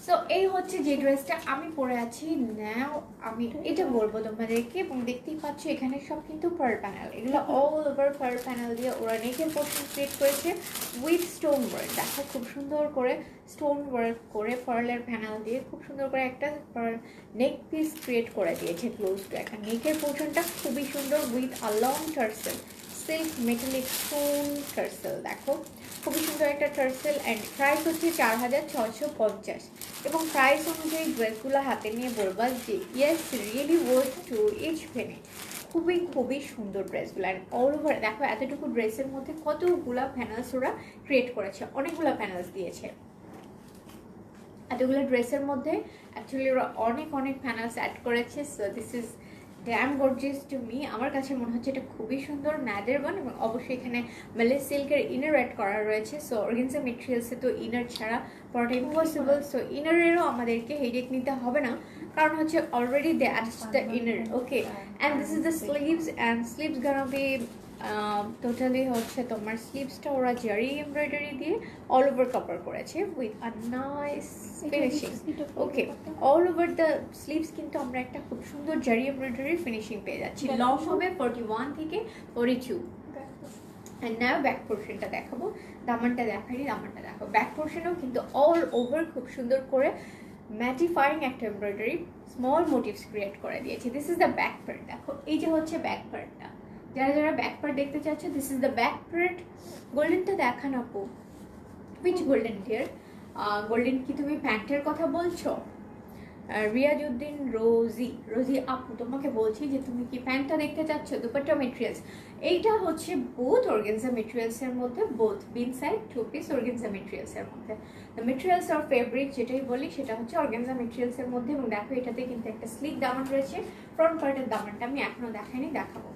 সো এই হচ্ছে যে ড্রেসটা আমি পরে আছি নাও। আমি এটা বলবো তোমাদেরকে, এবং দেখতেই পাচ্ছ এখানে সব কিন্তু পার প্যানেল, এগুলো অল ওভার পার প্যানেল দিয়ে ওরা নেকের পোর্শন ক্রিয়েট করেছে উইথ স্টোন ওয়ার্ক। দেখো খুব সুন্দর করে স্টোন ওয়ার্ক করে পার্লের প্যানেল দিয়ে খুব সুন্দর করে একটা নেক পিস ক্রিয়েট করে দিয়েছে ক্লোজ টু একটা নেকের পোর্শনটা খুবই সুন্দর with a long tassel, silk metallic stone tassel. দেখো খুবই সুন্দর একটা টার্সেল। অ্যান্ড প্রাইস হচ্ছে 4650, এবং প্রাইস অনুযায়ী ড্রেসগুলো হাতে নিয়ে বলবা যে yes really worth to each penny. খুবই খুবই সুন্দর ড্রেসগুলো। অ্যান্ড অল ওভার দেখো এতটুকু ড্রেসের মধ্যে কতগুলা প্যানেলস ওরা ক্রিয়েট করেছে, অনেকগুলো প্যানেলস দিয়েছে এতগুলো ড্রেসের মধ্যে। অ্যাকচুয়ালি ওরা অনেক অনেক প্যানেলস অ্যাড করেছে, so this is dam gorgeous to me. আমার কাছে মনে হচ্ছে এটা খুবই সুন্দর ম্যাদের ওয়ান, এবং অবশ্যই এখানে মেলে সিল্কের ইনার অ্যাড করা রয়েছে। সো অর্গানজা মেটেরিয়ালসে তো ইনার ছাড়া পড়াটা ইম্পসিবল, সো ইনারেরও আমাদেরকে হেডেক নিতে হবে না, কারণ হচ্ছে already they attach the inner. Okay, and this is the sleeves, and sleeves gonna be totally হচ্ছে তোমার স্লিভসটা ওরা জারি এমব্রয়ডারি দিয়ে অল ওভার কভার করেছে with a nice finishing. Okay, all over the sleeves কিন্তু আমরা একটা খুব সুন্দর জারি এমব্রয়ডারি ফিনিশিং পেয়ে যাচ্ছি। লং হবে 41 থেকে 42। অ্যান্ড নাও ব্যাক পোর্শনটা দেখাবো, দামানটা দেখাইনি, দামানটা দেখো। ব্যাক পোর্শনেও কিন্তু অল ওভার খুব সুন্দর করে ম্যাটিফাইং একটা এমব্রয়ডারি স্মল মোটিভস ক্রিয়েট করে দিয়েছে। This is the back part. দেখো এই যে হচ্ছে ব্যাক পার্টটা, যারা যারা ব্যাক পার্ট দেখতে চাচ্ছ, this is the back part. গোল্ডেনটা দেখান আপু, উইচ গোল্ডেন ডিয়ার? গোল্ডেন কি তুমি প্যান্টের কথা বলছো? রিয়াজউদ্দিন রোজি আপু, তোমাকে বলছি যে তুমি কি প্যান্টটা দেখতে চাচ্ছ? দুপাট্টা মেটেরিয়ালস, এইটা হচ্ছে বোথ অর্গানজা মেটেরিয়ালসের মধ্যে, বোথ বিন সাইড 2 পিস অর্গানজা মেটেরিয়ালসের মধ্যে। দ্য মেটেরিয়ালস অর ফেব্রিক যেটাই বলি সেটা হচ্ছে অর্গানজা মেটেরিয়ালসের মধ্যে। এবং দেখো এটাতে কিন্তু একটা স্লিক দামান রয়েছে, ফ্রন্ট পার্টের দামানটা আমি এখনো দেখাইনি, দেখাবো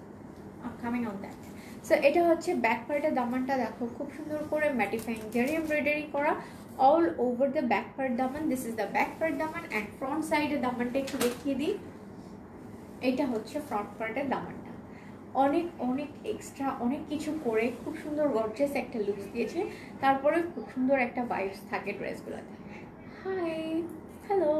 কামিং অন দ্যাট। সো এটা হচ্ছে ব্যাক পার্টের দামানটা। দেখো খুব সুন্দর করে ম্যাটিফাইং জারি এমব্রয়ডারি করা all over the back part দামান। This is the back part দামান। অ্যান্ড ফ্রন্ট সাইডের দামানটা একটু দেখিয়ে দিই, এটা হচ্ছে ফ্রন্ট পার্টের দামানটা। অনেক অনেক এক্সট্রা অনেক কিছু করে খুব সুন্দর গর্জিয়াস একটা লুকস দিয়েছে, তারপরে খুব সুন্দর একটা ভাইবস থাকে ড্রেসগুলোতে। High, hello.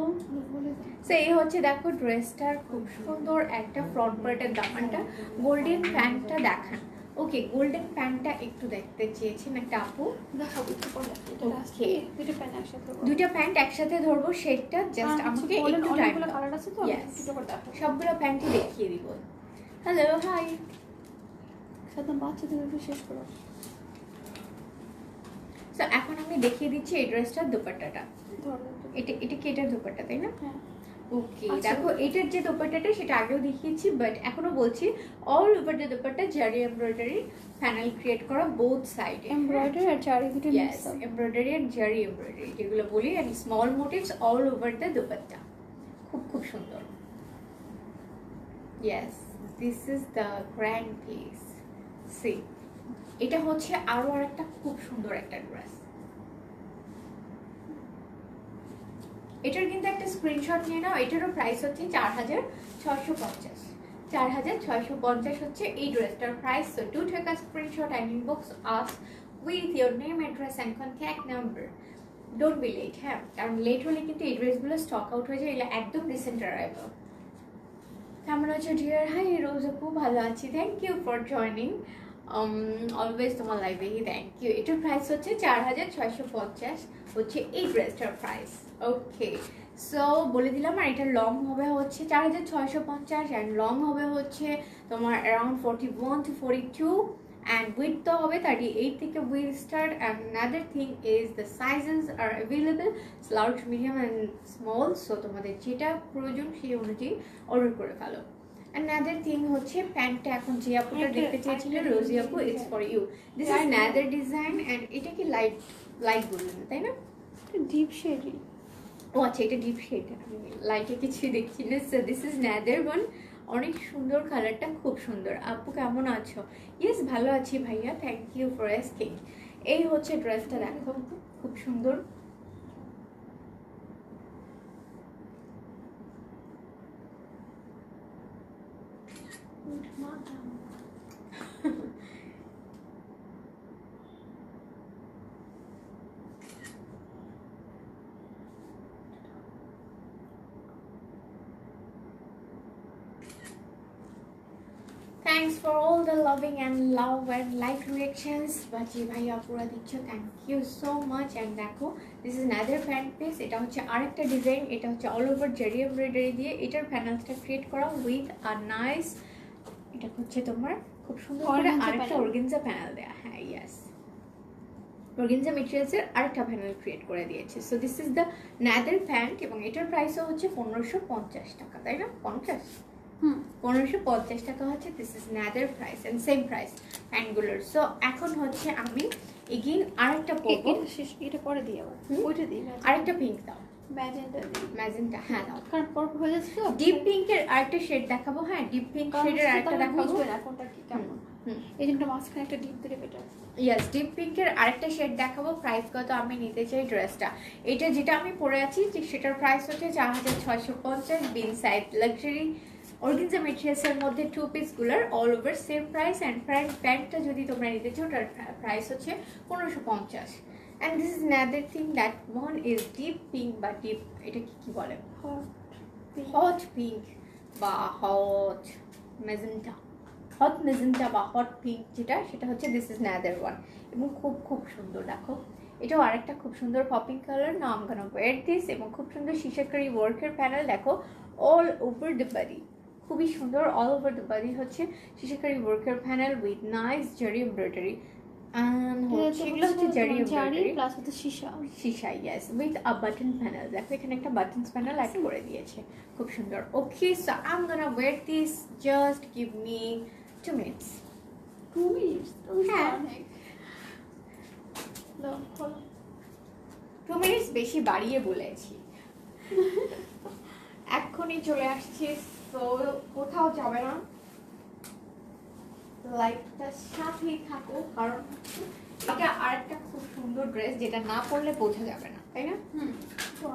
বলে দাও। সো এই হচ্ছে দেখো ড্রেসটার খুব সুন্দর একটা ফ্রন্ট পার্টের দামানটা, গোল্ডেন প্যান্টটা দেখান। ওকে, গোল্ডেন প্যান্টটা একটু দেখতে চেয়েছেন একটা আপু। দেখাবো একটু পরে। এটা লাস্ট Okay. দুটো প্যান্ট একসাথে ধরবো। দুইটা প্যান্ট একসাথে ধরবো, শেডটা জাস্ট আমাকে একটু টাইম অনেকগুলো কালার আছে তো Yes. দুটো করে দেখাবো। সবগুলো প্যান্টই দেখিয়ে দিব। Hello, hi. সাথে বাচ্চাদের একটু শেষ করো। সো এখন আমি দেখিয়ে দিচ্ছি এই ড্রেসটার দোপাট্টাটা। ধরো। এটা কি এটার দোপাট্টা, তাই না? হ্যাঁ। ওকে, আচ্ছা। দেখো এটার যে দোপাট্টাটা সেটা আগেও দেখিয়েছি, বাট এখনো বলছি অল ওভার দ্য দোপাট্টা জারি এমব্রয়ডারি প্যানেল ক্রিয়েট করা বোথ সাইডে। এমব্রয়ডারি আর চারি দুটো Yes, mix up. Embroidery and জারি এমব্রয়ডারি যেগুলো বলি, and small motifs all over the dupatta. খুব খুব সুন্দর। Yes, this is the grand piece. See, এটা হচ্ছে আরো আরেকটা খুব সুন্দর একটা ড্রেস। এটার কিন্তু একটা স্ক্রিনশট নিয়ে নাও। এটারও প্রাইস হচ্ছে 4,650। 4,650 হচ্ছে এই ড্রেসটার price. So do take a screenshot and inbox us with your name, address and contact number. Don't be late, হ্যাঁ, কারণ লেট হলে কিন্তু এই ড্রেসগুলো স্টক আউট হয়ে যায়। এগুলো একদম রিসেন্ট অ্যারাইভাল। কেমন আছো ডিয়ার? হাই রোজ আপু, ভালো আছি, thank you for joining. Always তোমার লাইভে থ্যাংক ইউ। এটার প্রাইস হচ্ছে 4,650 হচ্ছে এই ড্রেসটার প্রাইস। ওকে, সো বলে দিলাম। আর এটা লং হবে হচ্ছে 4,650 অ্যান্ড লং হবে হচ্ছে তোমার অ্যারাউন্ড 41 to 42 and width তো হবে 38 থেকে will start. and another thing is the sizes are available large, medium and small. So তোমাদের যেটা প্রয়োজন সেই অনুযায়ী অর্ডার করে ফেলো। another thing হচ্ছে প্যান্টটা এখন যে আপুটা দেখতে চেয়েছিলেন রোজি আপু, it's for you. This is another design and এটা কি লাইট লাইট বললেন তাই না? Deep shady. ও আচ্ছা, এটা ডিপ শেড, আমি লাইটে কিছুই দেখছি না। So this is another one. অনেক সুন্দর কালারটা, খুব সুন্দর। আপু কেমন আছো? ইয়েস, ভালো আছি ভাইয়া, থ্যাংক ইউ ফর আস্কিং। এই হচ্ছে ড্রেসটা, দেখো খুব সুন্দর। Thanks for all the loving and love and like reactions. বাজি ভাইয়া পুরা দিচ্ছ, thank you so much. And দেখো this is another pant piece. এটা হচ্ছে আরেকটা ডিজাইন। এটা হচ্ছে অল ওভার জারি এমব্রয়ডারি দিয়ে এটার প্যানেলসটা ক্রিয়েট করা উইথ আ নাইস, এটা হচ্ছে তোমার খুব সুন্দর করে আরেকটা অর্গানজা প্যানেল দেয়া। হ্যাঁ, ইয়েস, অর্গানজা মেটেরিয়ালসের আরেকটা প্যানেল ক্রিয়েট করে দিয়েছে। So this is the another pant এবং এটার প্রাইসও হচ্ছে 1,550 টাকা, তাই না? 1,550 টাকা হচ্ছে। This is another price and same price প্যান্টগুলোর। সো এখন হচ্ছে আমি এগেইন আরেকটা পরবো। এটা পরে দিই আবার। ওইটা দিই। আরেকটা পিঙ্ক দাও, ম্যাজেন্টা দিই। ম্যাজেন্টা, হ্যাঁ দাও। কারণ পরপর হয়ে যাচ্ছে তো। ডিপ পিঙ্কের আরেকটা শেড দেখাবো। হ্যাঁ, ডিপ পিঙ্ক শেডের আরেকটা দেখাবো। বুঝবে না কোনটা কি কেমন। এই জন্য মাঝখানে একটা ডিপ দিলে বেটার। ইয়েস, ডিপ পিঙ্কের আরেকটা শেড দেখাবো। প্রাইস কত আমি নিতে চাই ড্রেসটা, এটা যেটা আমি পরে আছি ঠিক সেটার প্রাইস হচ্ছে 4,650। বিন সাইড লাক্সারি অর্গানজা মেটেরিয়ালসের মধ্যে 2 পিসগুলোর all over same price. And প্যান্টটা যদি তোমরা নিতে চাও ওটার প্রাইস হচ্ছে 1,550। And this is another thing, that one is deep pink বা ডিপ, এটা কি বলে, হট পিঙ্ক বা হট মেজেন্টা, হট মেজেন্টা বা হট পিঙ্ক যেটা, সেটা হচ্ছে দিস ইজ নাদার ওয়ান। এবং খুব খুব সুন্দর, দেখো এটাও আরেকটা খুব সুন্দর popping colour. Now I am gonna wear this. এবং খুব সুন্দর শিশাকারি ওয়ার্কের প্যানেল, দেখো অল ওভার দ্য বডি, খুবই সুন্দর। অল ওভার দ্য বডি হচ্ছে শিশাকারি ওয়ার্কের প্যানেল উইথ নাইস জারি এমব্রয়ডারি। এগুলো হচ্ছে জারি এমব্রয়ডারি প্লাস হচ্ছে সীসা। সীসা, yes, with a button panel. দেখো এখানে একটা বাটনস প্যানেল অ্যাড করে দিয়েছে, খুব সুন্দর। Okay, so I am gonna wear this, just give me 2 minutes. 2 minutes? হ্যাঁ, 2 minutes বেশি বাড়িয়ে বলেছি। এক্ষুনি চলে আসছি। তো কোথাও যাবে না, লাইফটার সাথেই থাকো, কারণ এটা আরেকটা খুব সুন্দর ড্রেস যেটা না পরলে বোঝা যাবে না, তাই না?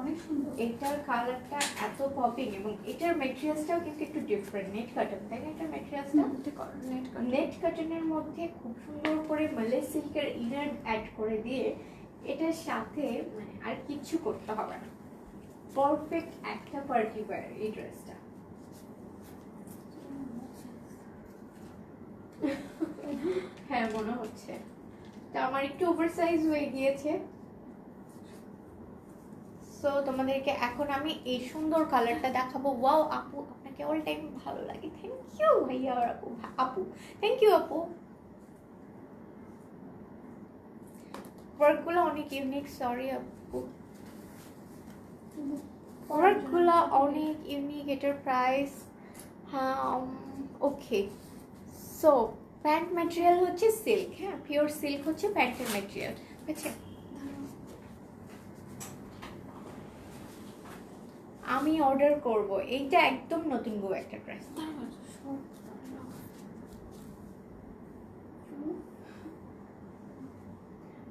অনেক সুন্দর। এটার কালারটা এত পপিং এবং এটার মেটেরিয়ালসটাও কিন্তু একটু ডিফারেন্ট, নেট কটন, তাই না? এটার মেটেরিয়ালসটা নেট কটনের মধ্যে খুব সুন্দর করে মালে সিল্কের ইনার অ্যাড করে দিয়ে এটার সাথে মানে আর কিচ্ছু করতে হবে না। পারফেক্ট একটা পার্টি ওয়্যার এই ড্রেসটা। হ্যাঁ মনে হচ্ছে, তা আমার একটু ওভারসাইজ হয়ে গিয়েছে। সো তোমাদেরকে এখন আমি এই সুন্দর কালারটা দেখাবো। ওয়াও আপু, আপনাকে অল টাইম ভালো লাগে। থ্যাংক ইউ ভাইয়া আর আপু। আপু থ্যাংক ইউ আপু। ওয়ার্কগুলো অনেক ইউনিক। সরি আপু, ওয়ার্কগুলো অনেক ইউনিক। এটার প্রাইস হ্যাঁ ওকে। সো প্যান্ট ম্যাটেরিয়াল হচ্ছে সিল্ক, হ্যাঁ পিওর সিল্ক হচ্ছে প্যান্টের ম্যাটেরিয়াল, বুঝছে? আমি অর্ডার করব, এইটা একদম নতুন গো একটা ড্রেস।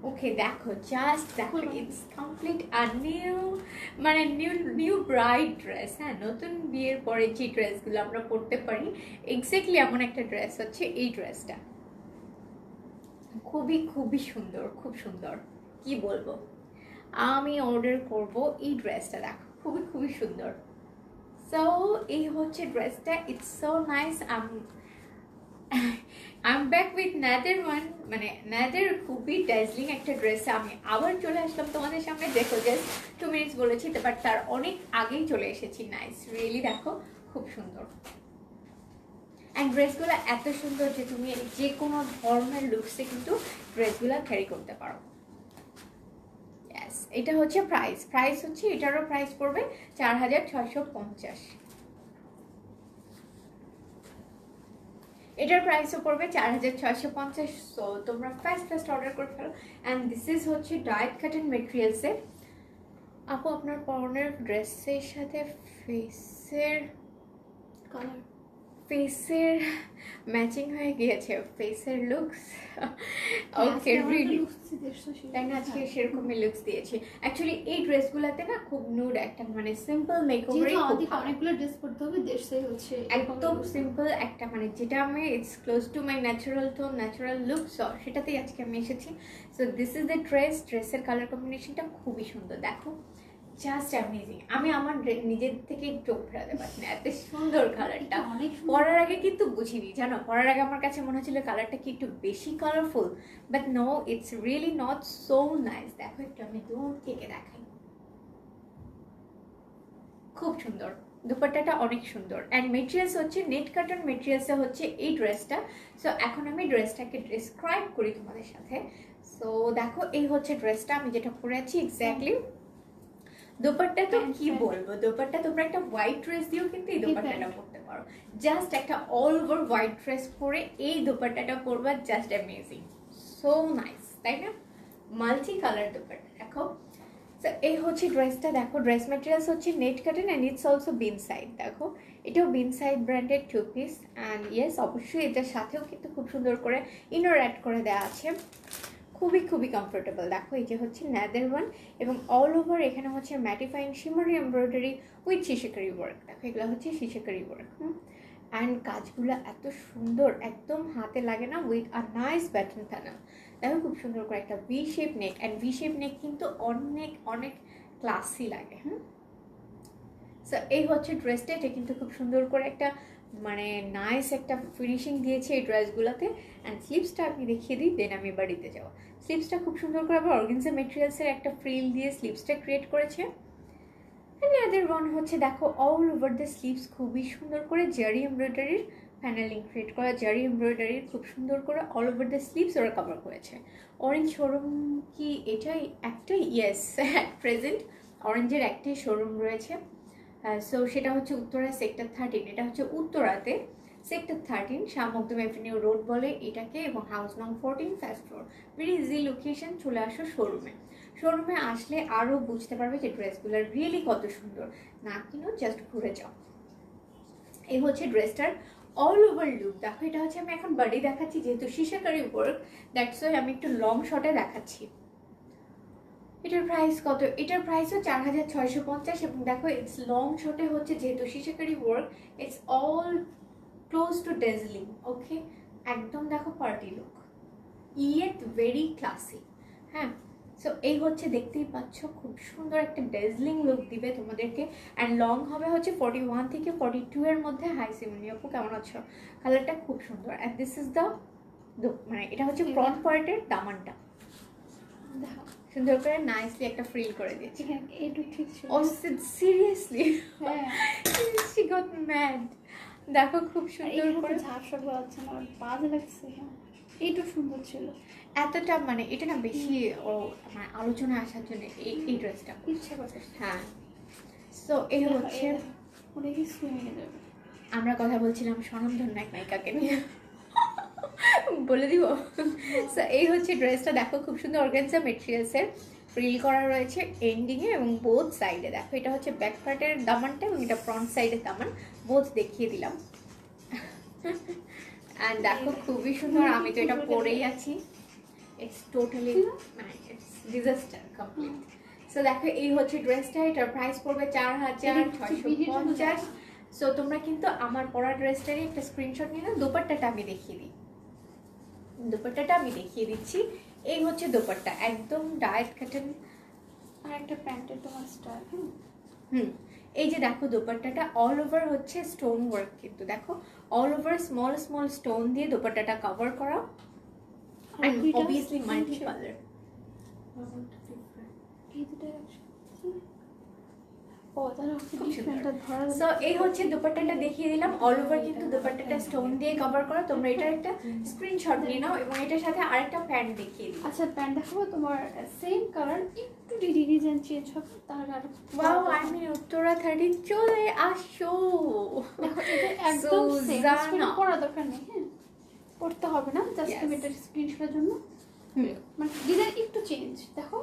ওকে দেখো, জাস্ট দেখো, ইটস কমপ্লিট আ নিউ, মানে নিউ ব্রাইড ড্রেস। হ্যাঁ, নতুন বিয়ের পরে যে ড্রেসগুলো আমরা পরতে পারি, এক্স্যাক্টলি এমন একটা ড্রেস হচ্ছে এই ড্রেসটা। খুবই খুবই সুন্দর, খুব সুন্দর, কি বলবো। আমি অর্ডার করব এই ড্রেসটা, দেখো খুবই খুবই সুন্দর। সো এই হচ্ছে ড্রেসটা, it's so nice. I am back with Nader one, মানে নাদের খুবই ডাজলিং একটা ড্রেস। আমি আবার চলে আসলাম তোমাদের সামনে। দেখো জাস্ট 2 মিনিটস বলেছি, বাট তার অনেক আগেই চলে এসেছি। নাইস, রিয়েলি দেখো খুব সুন্দর। অ্যান্ড ড্রেসগুলো এত সুন্দর যে তুমি যে কোনো ধরনের লুকসে কিন্তু ড্রেসগুলো ক্যারি করতে পারো। এটা হচ্ছে প্রাইস হচ্ছে, এটারও প্রাইস পড়বে 4650। এটার প্রাইসও পড়বে 4650। সো তোমরা ফার্স্ট অর্ডার করে ফেলো। অ্যান্ড দিস ইজ হচ্ছে ডায়েট কাটেন মেটেরিয়ালসের। আপু আপনার পরনের ড্রেসের সাথে ফেসের কালার, ফেসের ম্যাচিং হয়ে গিয়েছে, ফেসের লুকস। ওকে রিলি, তাই না? আজকে সেরকমই লুকস দিয়েছি। অ্যাকচুয়ালি এই ড্রেসগুলোতে না খুব নুড একটা, মানে সিম্পল মেকওভারই খুব ভালো। অনেকগুলো ড্রেস পরতে হবে, দেশটাই হচ্ছে একদম সিম্পল একটা, মানে যেটা আমি it's close to my natural tone, natural look. So সেটাতেই আজকে আমি এসেছি। সো দিস ইজ দ্য ড্রেসের কালার কম্বিনেশনটা খুবই সুন্দর, দেখো জাস্ট অ্যামেজিং। আমি আমার নিজের থেকে চোখ ফেরাতে পারছি না, এত সুন্দর কালারটা। পরার আগে কিন্তু বুঝিনি, জানো, পরার আগে আমার কাছে মনে হচ্ছিল কালারটা কি একটু বেশি colourful, but no, it's really not so nice. দেখো একটু আমি দূর থেকে দেখাই, খুব সুন্দর। দুপাট্টাটা অনেক সুন্দর। অ্যান্ড মেটেরিয়ালস হচ্ছে নেট কটন মেটেরিয়ালসে হচ্ছে এই ড্রেসটা। সো এখন আমি ড্রেসটাকে ডিসক্রাইব করি তোমাদের সাথে। সো দেখো এই হচ্ছে ড্রেসটা, আমি যেটা পরে আছি এক্স্যাক্টলি। দোপাট্টা তো কি বলবো, দোপাট্টা তোমরা একটা হোয়াইট ড্রেস দিও কিন্তু এই দোপাট্টাটা পরতে পারো। জাস্ট একটা অল ওভার হোয়াইট ড্রেস পরে এই দোপাট্টাটা পরবা, জাস্ট অ্যামেজিং, সো নাইস, তাই না? মাল্টি কালার দোপাট্টা দেখো। তো এই হচ্ছে ড্রেসটা, দেখো ড্রেস ম্যাটেরিয়ালস হচ্ছে net cotton and it's also Bin Saeed. দেখো এটাও Bin Saeed branded 2 piece. And yes, অবশ্যই এটার সাথেও কিন্তু খুব সুন্দর করে ইনার অ্যাড করে দেওয়া আছে। খুবই খুবই কমফোর্টেবল। দেখো এই যে হচ্ছে ন্যাদের ওয়ান, এবং অল ওভার এখানে হচ্ছে ম্যাটিফাইং শিমারি এমব্রয়ডারি উইথ শিশাকারি ওয়ার্ক। দেখো এগুলো হচ্ছে শিশাকারি ওয়ার্ক। অ্যান্ড কাজগুলো এত সুন্দর, একদম হাতে লাগে না, with a nice button panel. দেখো খুব সুন্দর করে একটা V shape neck. And V shape neck কিন্তু অনেক অনেক ক্লাসি লাগে। সো এই হচ্ছে ড্রেসটা, এটা কিন্তু খুব সুন্দর করে একটা, মানে নাইস একটা ফিনিশিং দিয়েছে এই ড্রেসগুলোতে। অ্যান্ড স্লিভসটা আমি দেখিয়ে দিই, দেন আমি বাড়িতে যাবো। স্লিভসটা খুব সুন্দর করে আবার অর্গানজা মেটেরিয়ালসের একটা ফ্রিল দিয়ে স্লিভসটা ক্রিয়েট করেছে। এদের ওয়ান হচ্ছে দেখো অল ওভার দ্য স্লিভস খুবই সুন্দর করে জারি এমব্রয়ডারির প্যানেলিং ক্রিয়েট করা, জারি এমব্রয়ডারির খুব সুন্দর করে অল ওভার দ্য স্লিভস ওরা কভার করেছে। অরেঞ্জ শোরুম কি এটাই একটাই? ইয়েস, প্রেজেন্ট অরেঞ্জের একটাই শোরুম রয়েছে। সো সেটা হচ্ছে উত্তরা সেক্টর 13। এটা হচ্ছে উত্তরাতে sector 13, Shah Makhdum avenue road বলে এটাকে, এবং হাউস নং 14, first floor. Very easy location, চলে আসো শোরুমে। শোরুমে আসলে আরও বুঝতে পারবে যে ড্রেসগুলো রিয়েলি কত সুন্দর। না কিনো, জাস্ট ঘুরে যাও। এই হচ্ছে ড্রেসটার অল ওভার লুক। দেখো এটা হচ্ছে, আমি এখন বডি দেখাচ্ছি যেহেতু শিশাকারি ওয়ার্ক, দ্যাটস ওয়াই আমি একটু লং শটে দেখাচ্ছি। এটার প্রাইস কত? এটার প্রাইসও 4650। এবং দেখো ইটস লং শটে হচ্ছে, যেহেতু শিশাকারি work, it's all close to dazzling. Okay, একদম দেখো party look, yet very classy. হ্যাঁ, সো এই হচ্ছে, দেখতেই পাচ্ছ খুব সুন্দর একটা ডেজলিং লুক দিবে তোমাদেরকে। অ্যান্ড লং হবে হচ্ছে 41 থেকে 42 এর মধ্যে। হাই সিমনি আপু, কেমন আছো? কালারটা খুব সুন্দর। অ্যান্ড দিস ইজ দ্য মানে এটা হচ্ছে ফ্রন্ট পার্টের দামানটা, দেখো সুন্দর করে নাইসলি একটা ফ্রিল করে দিয়েছি। এখানে এইটু ঠিক ছিল। ও সিরিয়াসলি, হ্যাঁ শি গট ম্যাড। দেখো খুব আর সুন্দর এখানে করে তো ঝাপসা পাচ্ছে না, আমার বাজে লাগছে। হ্যাঁ এইটু সুন্দর ছিল। এতটা মানে এটা না বেশি ও মানে আলোচনায় আসার জন্য এই ড্রেসটা। ইচ্ছা করছে। হ্যাঁ, সো এই হচ্ছে, অনেক কিছু নিয়ে যাবে। আমরা কথা বলছিলাম স্বনামধন্য এক নায়িকাকে নিয়ে, বলে দিব। সো এই হচ্ছে ড্রেসটা, দেখো খুব সুন্দর অর্গানজা মেটেরিয়ালসের ফ্রিল করা রয়েছে এন্ডিংয়ে এবং বোথ সাইডে। দেখো এটা হচ্ছে ব্যাক পার্টের দামানটা এবং এটা ফ্রন্ট সাইডের দামান, বোথ দেখিয়ে দিলাম। অ্যান্ড দেখো খুবই সুন্দর, আমি তো এটা পরেই আছি। ইটস টোটালি মানে ইটস ডিজাস্টার কমপ্লিট। সো দেখো এই হচ্ছে ড্রেসটা, এটার প্রাইস পড়বে 4650। সো তোমরা কিন্তু আমার পরা ড্রেসটারই একটা স্ক্রিনশট নিয়ে নাও। দোপাট্টাটা আমি দেখিয়ে দিই, দোপাট্টাটা আমি দেখিয়ে দিচ্ছি। এই হচ্ছে দোপাট্টা, একদম ডায়েট কাটন। আর একটা প্যান্টের তোমার স্টাইল। এই যে দেখো দোপাট্টাটা অল ওভার হচ্ছে স্টোন ওয়ার্ক, কিন্তু দেখো all over small small stone দিয়ে দোপাট্টাটা কভার করা। And obviously multi color. এই দুটো ও তাহলে খুব ডিফারেন্টটা ধরা। সো এই হচ্ছে দোপাট্টাটা দেখিয়ে দিলাম, অল ওভার কিন্তু দোপাট্টাটা স্টোন দিয়ে কভার করা। তোমরা এটার একটা স্ক্রিনশট নিয়ে নাও এবং এটার সাথে আরেকটা প্যান্ট দেখিয়ে দিই। আচ্ছা প্যান্ট দেখাবো তোমার সেম কালার, একটু ডিজাইন চেঞ্জ হবে তাহলে আর ওয়াও, আই মিন উত্তরা 13 চলে আসো। দেখো এটা একদম সেম সুজানা। পড়া দরকার নেই। হ্যাঁ পড়তে হবে না, জাস্ট Yes. তুমি এটা স্ক্রিনশটের জন্য হুম, মানে ডিজাইন একটু চেঞ্জ। দেখো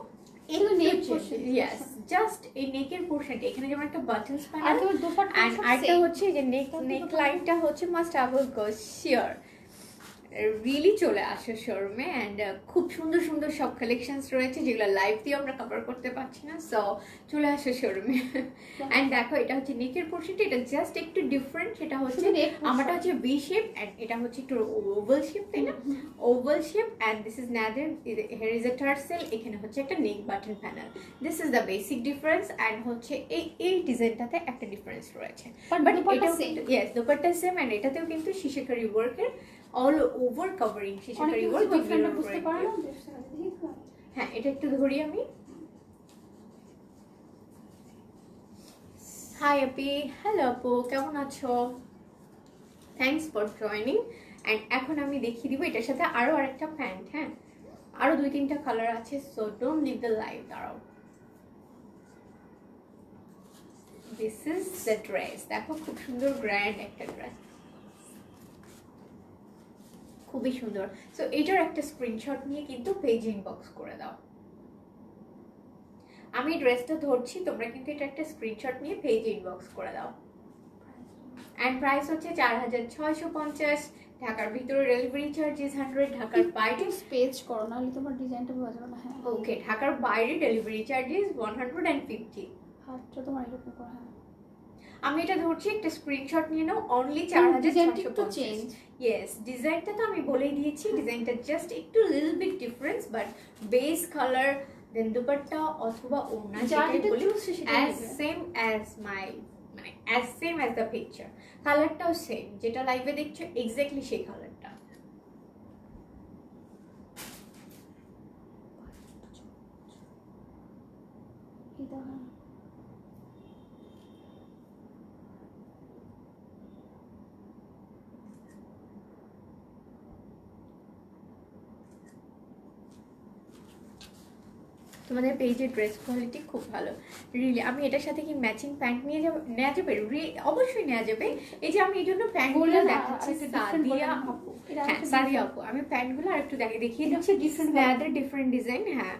একটু নেক change, পোরশন। yes, জাস্ট এই নেকের পোরশনটা এখানে যেমন একটা বাটনস আর প্যানেল, তোমার দোপাট্টা এন্ড আরেকটা হচ্ছে যে নেক লাইনটা হচ্ছে মাস্ট আবার গো শিওর রিয়েলি চলে আসো শোরুমে। অ্যান্ড খুব সুন্দর সুন্দর সব কালেকশনস রয়েছে যেগুলো লাইভ দিয়ে আমরা কভার করতে পারছি না। সো চলে আসো শোরুমে। অ্যান্ড দেখো এটা হচ্ছে নেকের পোর্শনটা, এটা জাস্ট একটু ডিফারেন্ট। সেটা হচ্ছে আমারটা হচ্ছে ভি শেপ অ্যান্ড এটা হচ্ছে একটু ওভাল শেপ, তাই না? Oval shape and this is another, here is a tassel, এখানে হচ্ছে একটা neck button panel. This is the basic difference. And হচ্ছে এই ডিজাইনটাতে একটা ডিফারেন্স রয়েছে, বাট এটা ইয়েস দোপাট্টা সেম। অ্যান্ড এটাতেও কিন্তু শিশাকারি ওয়ার্কের অল ওভার কভারিং শিশাকারি ওয়ার্ক বুঝতে পারো না। হ্যাঁ, এটা একটু ধরি আমি। হাই আপি, হ্যালো আপু, কেমন আছো? Thanks for joining. অ্যান্ড এখন আমি দেখিয়ে দিব এটার সাথে আরো আরেকটা প্যান্ট। হ্যাঁ, আরো 2-3টা কালার আছে, so don't leave the live. দাঁড়াও, দিস ইজ দ্য ড্রেস। দেখো খুব সুন্দর গ্র্যান্ড একটা ড্রেস, খুবই সুন্দর। সো এটার একটা স্ক্রিনশট নিয়ে কিন্তু পেজ ইনবক্স করে দাও। আমি ড্রেসটা ধরছি, তোমরা কিন্তু এটা একটা স্ক্রিনশট নিয়ে পেজ ইনবক্স করে দাও। অ্যান্ড প্রাইস হচ্ছে 4650। ঢাকার ভিতরে ডেলিভারি চার্জেস 100, ঢাকার বাইরে স্পেস করো নাহলে তোমার ডিজাইনটা বোঝা যাবে না। হ্যাঁ ওকে, ঢাকার বাইরে ডেলিভারি চার্জেস 150। হাতটা তোমার এরকম করে। হ্যাঁ আমি এটা ধরছি, একটা স্ক্রিনশট নিয়ে নাও। অনলি ডিজাইনটা একটু 4650। চেঞ্জ। ইয়েস, ডিজাইনটা তো আমি বলেই দিয়েছি, ডিজাইনটা জাস্ট একটু little bit difference, but base colour then dupatta অথবা ওড়না যেটাই বলি অ্যাজ সেম অ্যাজ মাই মানে as same as the picture. কালারটাও সেম, যেটা লাইভে দেখছো এক্স্যাক্টলি সেই কালারটা। এটা তোমাদের পেজের ড্রেস কোয়ালিটি খুব ভালো, রিয়েলি। আমি এটার সাথে কি ম্যাচিং প্যান্ট নিয়ে যাব, নেওয়া যাবে? অবশ্যই নেওয়া যাবে। এই যে আমি এই জন্য প্যান্টগুলো দেখাচ্ছি, সাদিয়া আপু। হ্যাঁ, সাদিয়া আপু, আমি প্যান্টগুলো আর একটু দেখিয়ে দিচ্ছি। Different design. হ্যাঁ,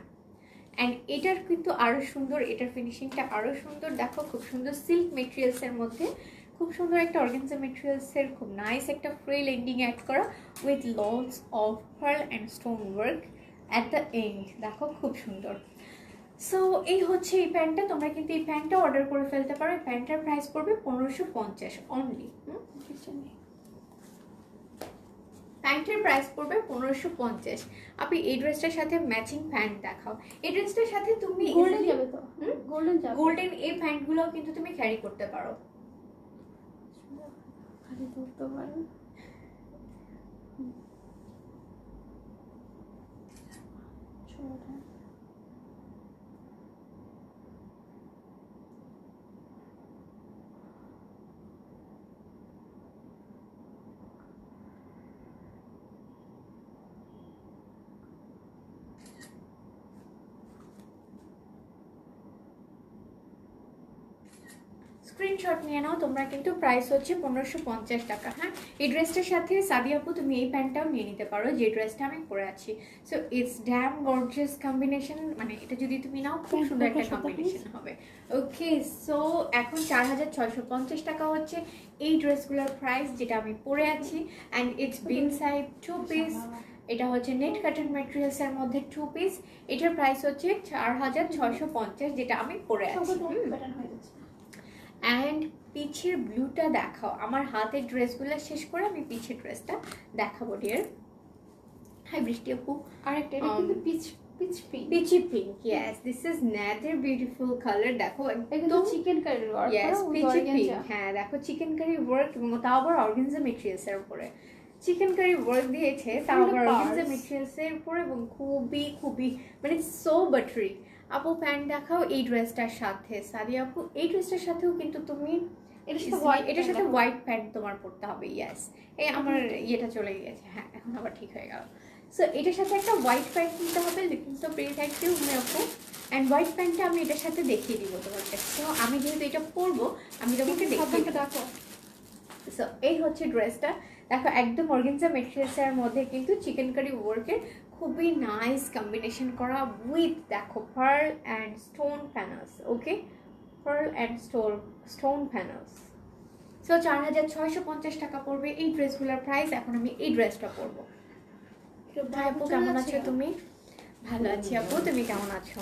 অ্যান্ড এটার কিন্তু আরো সুন্দর, এটার ফিনিশিংটা আরো সুন্দর। দেখো খুব সুন্দর সিল্ক মেটেরিয়ালসের মধ্যে খুব সুন্দর একটা অর্গানজা মেটেরিয়ালসের খুব নাইস একটা ফ্রিল এন্ডিং অ্যাড করা with lots of pearl and stone work at the end. দেখো খুব সুন্দর। সো এই হচ্ছে এই প্যান্টটা, তোমরা কিন্তু এই প্যান্টটা অর্ডার করে ফেলতে পারো। প্যান্টটার প্রাইস পড়বে 1550 অনলি। প্যান্টের প্রাইস পড়বে 1550। আপনি এই ড্রেসটার সাথে ম্যাচিং প্যান্ট দেখাও। এই ড্রেসটার সাথে তুমি গোল্ডেন যাবে তো? গোল্ডেন যাবে। গোল্ডেন এই প্যান্টগুলো কিন্তু তুমি ক্যারি করতে পারো। খালি ধরতে পারো। ছোটা স্ক্রিনশট নিয়ে নাও তোমরা, কিন্তু প্রাইস হচ্ছে 1550 টাকা। হ্যাঁ, এই ড্রেসটার সাথে সাদি আপু তুমি এই প্যান্টটাও নিয়ে নিতে পারো, যে ড্রেসটা আমি পরে আছি। So it's damn gorgeous combination, মানে এটা যদি তুমি নাও খুব সুন্দর একটা কম্বিনেশন হবে। ওকে, সো এখন 4650 টাকা হচ্ছে এই ড্রেসগুলোর প্রাইস যেটা আমি পরে আছি। And it's Bin side 2 piece. এটা হচ্ছে নেট কাটন ম্যাটেরিয়ালসের মধ্যে 2 পিস। এটার প্রাইস হচ্ছে 4650 যেটা আমি পরে আছি। প্যাটার্ন হয়ে যাচ্ছে। অ্যান্ড পিছের ব্লুটা দেখাও। আমার হাতের ড্রেসগুলো শেষ করে আমি পিছের ড্রেসটা দেখাবো ডিয়ার। হাই বৃষ্টি আপু। আরেকটা এটা কিন্তু peach pink. Peachy pink, yes, this is নেটের বিউটিফুল কালার। দেখো একদম চিকেন কারি ওয়ার্ক করা, ইয়েস, পিচি পিঙ্ক। অর্গানজা। হ্যাঁ দেখো চিকেন কারি ওয়ার্ক, এবং তাও আবার অর্গানজা মেটেরিয়ালসের উপরে চিকেন কারি ওয়ার্ক দিয়েছে, তাও আবার অর্গানজা মেটেরিয়ালসের উপরে, এবং খুবই খুবই মানে সো বাটারি। আপু প্যান্ট দেখাও এই ড্রেসটার সাথে। সাদি আপু এই ড্রেসটার সাথেও কিন্তু তুমি এটার সাথে হোয়াইট প্যান্ট তোমার পরতে হবে। ইয়েস, এই আমার ইয়েটা চলে গিয়েছে। হ্যাঁ, এখন আবার ঠিক হয়ে গেল। সো এটার সাথে একটা হোয়াইট প্যান্ট কিনতে হবে। Looking so pretty, thank you আপু। অ্যান্ড হোয়াইট প্যান্টটা আমি এটার সাথে দেখিয়ে দিব তোমাকে। সো আমি যেহেতু এটা পরবো আমি তোমাকে দেখিয়ে দেখো। সো এই হচ্ছে ড্রেসটা। দেখো একদম অর্গানজা মেটেরিয়ালসের মধ্যে কিন্তু চিকেন কারি ওয়ার্কের খুবই নাইস কম্বিনেশন করা উইথ দেখো pearl and stone panels. Okay, pearl and stone panels. So 4650 টাকা পড়বে এই ড্রেসগুলোর প্রাইস। এখন আমি এই ড্রেসটা পরবো। হাই আপু, কেমন আছো তুমি? ভালো আছি আপু, তুমি কেমন আছো?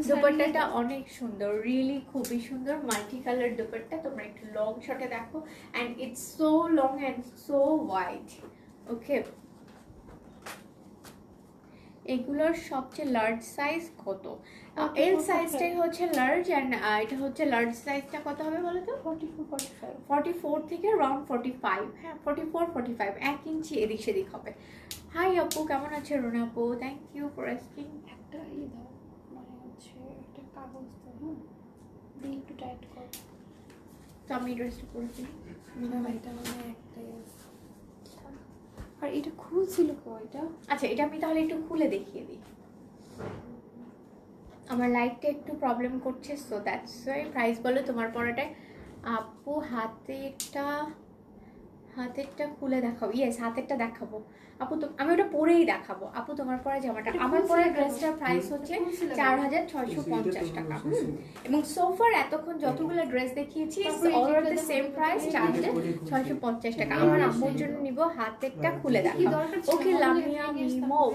দুপাট্টাটা অনেক সুন্দর, রিয়েলি খুবই সুন্দর, মাল্টি কালার দুপাট্টা। তোমরা একটু লং শটে দেখো, and it's so long and so wide. Okay, এগুলোর সবচেয়ে লার্জ সাইজ কত? এল সাইজটাই হচ্ছে লার্জ, অ্যান্ড এটা হচ্ছে লার্জ সাইজটা কত হবে বলো তো? 44 থেকে অ্যারাউন্ড 45। হ্যাঁ, 44-45, 1 ইঞ্চি এদিক সেদিক হবে। হাই আপু, কেমন আছে রুনা আপু? Thank you for asking. একটা ই দাও, মানে হচ্ছে একটা কাগজ দাও। হ্যাঁ, দিয়ে একটু টাইট কর। তো আমি ড্রেসটা পরেছি। এটা মানে একটাই আছে। আর এটা খুলছিল কো এটা? আচ্ছা, এটা আমি তাহলে একটু খুলে দেখিয়ে দিই। আমার লাইটটা একটু প্রবলেম করছে, সো দ্যাটস ওয়াই। প্রাইস বলো তোমার পরাটায়। আপু হাতেরটা খুলে দেখাও। ইয়েস, হাতেরটা দেখাবো আপু। তো আমি ওটা পরেই দেখাবো আপু। তোমার পরা জামাটা, আমার পরা ড্রেসটার প্রাইস হচ্ছে 4650 টাকা। এবং সোফার এতক্ষণ যতগুলো ড্রেস দেখিয়েছি all are the same price, 4650 টাকা। আমার আম্মুর জন্য নিব, হাতেরটা খুলে দেখাও। ওকে লামিয়া,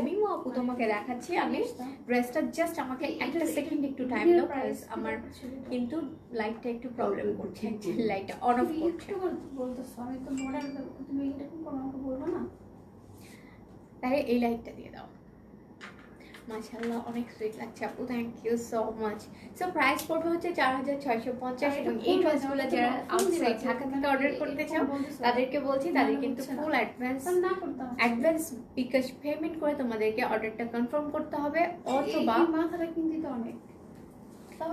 মিমো আপু তোমাকে দেখাচ্ছি আমি ড্রেসটা। জাস্ট আমাকে একটা সেকেন্ড একটু টাইম দাও, প্রাইস আমার কিন্তু লাইটটা একটু প্রবলেম করছে, লাইটটা অন অফ করছে। বলতেছো আমি তো মডেল, তুমি এরকম কোনো আমাকে বলবো না। তাই এই লাইটটা দিয়ে দাও। মাশাআল্লাহ, অনেক সুইট লাগছে আপু, thank you so much. So price পড়বে হচ্ছে 4650। এবং এই ড্রেসগুলো যারা আউটসাইড ঢাকা থেকে অর্ডার করতে চাও তাদেরকে বলছি, তাদের কিন্তু ফুল অ্যাডভান্স বিকাশ পেমেন্ট করে তোমাদেরকে অর্ডারটা কনফার্ম করতে হবে, অথবা মাথাটা কিনতে অনেক।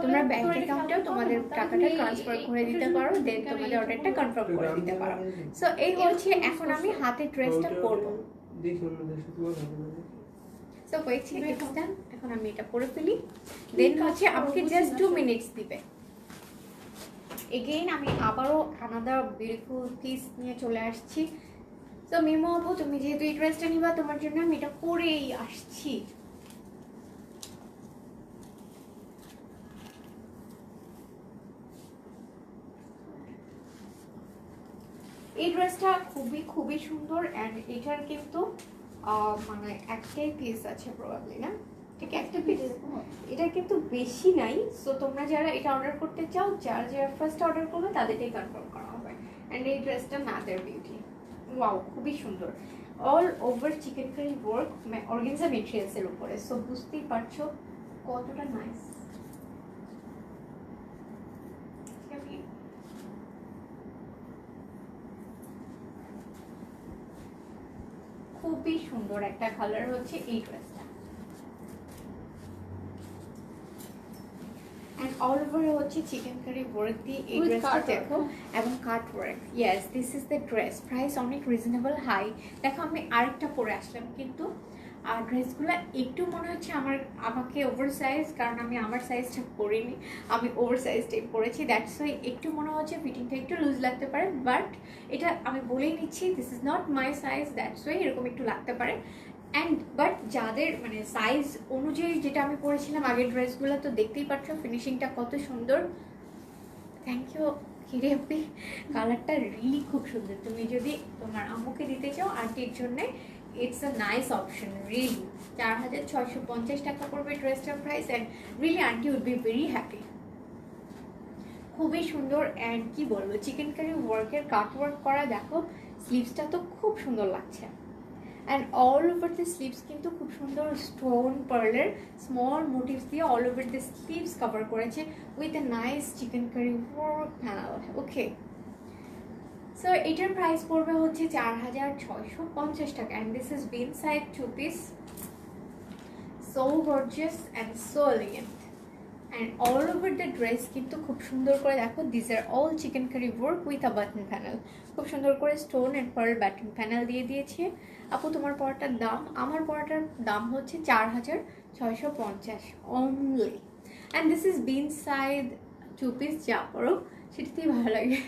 তোমরা ব্যাংক অ্যাকাউন্টেও তোমাদের টাকাটা ট্রান্সফার করে দিতে পারো, দেন তোমাদের অর্ডারটা কনফার্ম করে দিতে পারো। সো এই হচ্ছে এখন আমি হাতে ড্রেসটা পরবো। সো হয়েছে, ইটস ডান। এখন আমি এটা পরে ফেলি, দেন হচ্ছে আমাকে জাস্ট 2 মিনিটস দিবে। এগেইন আমি আবারও আনাদার বিউটিফুল পিস নিয়ে চলে আসছি। সো মিমো আপু, তুমি যেহেতু এই ড্রেসটা নিবা, তোমার জন্য আমি এটা পরেই আসছি। এই ড্রেসটা খুবই খুবই সুন্দর, অ্যান্ড এটার কিন্তু মানে একটাই পিস আছে প্রবাবলি, না ঠিক একটা পিস, এটা কিন্তু বেশি নাই। সো তোমরা যারা এটা অর্ডার করতে চাও, যারা ফার্স্ট অর্ডার করবে তাদেরটাই কনফার্ম করা হবে। অ্যান্ড এই ড্রেসটা নাদার বিউটি, ওয়াও খুবই সুন্দর, all over chikankari work organza মেটেরিয়ালসের উপরে। সো বুঝতেই পারছো কতটা নাইস। খুবই সুন্দর একটা কালার হচ্ছে এই ড্রেসটা, এন্ড অল ওভার হচ্ছে চিকেন কারি ওয়ার্ক দিয়ে এই With ড্রেসটা cut work, দেখো, এবং কাট work. Yes, this is the dress, price অনেক রিজনেবল হাই। দেখো আমি আরেকটা পরে আসলাম, কিন্তু আর ড্রেসগুলো একটু মনে হচ্ছে আমাকে ওভার সাইজ, কারণ আমি আমার সাইজটা পরিনি, আমি ওভার সাইজটাই পরেছি। দ্যাটস ওয়াই একটু মনে হচ্ছে ফিটিংটা একটু লুজ লাগতে পারে, বাট এটা আমি বলেই নিচ্ছি this is not my size, that's why এরকম একটু লাগতে পারে। অ্যান্ড বাট যাদের মানে সাইজ অনুযায়ী, যেটা আমি পরেছিলাম আগের ড্রেসগুলো, তো দেখতেই পাচ্ছ ফিনিশিংটা কত সুন্দর। থ্যাংক ইউ হিরে আপনি, কালারটা রিয়েলি খুব সুন্দর। তুমি যদি তোমার আম্মুকে দিতে চাও আন্টির জন্যে, it's a nice option really. 4650 টাকা পড়বে ড্রেসটার price, and really aunty would be very happy. খুবই সুন্দর, অ্যান্ড কি বলবো, চিকেন কারি ওয়ার্কের কাট ওয়ার্ক করা, দেখো স্লিভসটা তো খুব সুন্দর লাগছে। And all over the sleeves কিন্তু খুব সুন্দর স্টোন পার্লের স্মল মোটিভস দিয়ে all over the sleeves cover করেছে with a nice chikankari work panel. Okay, so এটার প্রাইস পড়বে হচ্ছে 4650 টাকা। And this is bin side 2 piece, so gorgeous and so elegant. And all over the dress কিন্তু খুব সুন্দর করে দেখো, this are all chikankari work with a button panel. খুব সুন্দর করে stone and pearl button panel দিয়ে দিয়েছে। আপু তোমার পড়াটার দাম, আমার পড়াটার দাম হচ্ছে 4650 only. And this is bin side 2 piece, যা পড়ো সেটাতেই ভালো লাগে।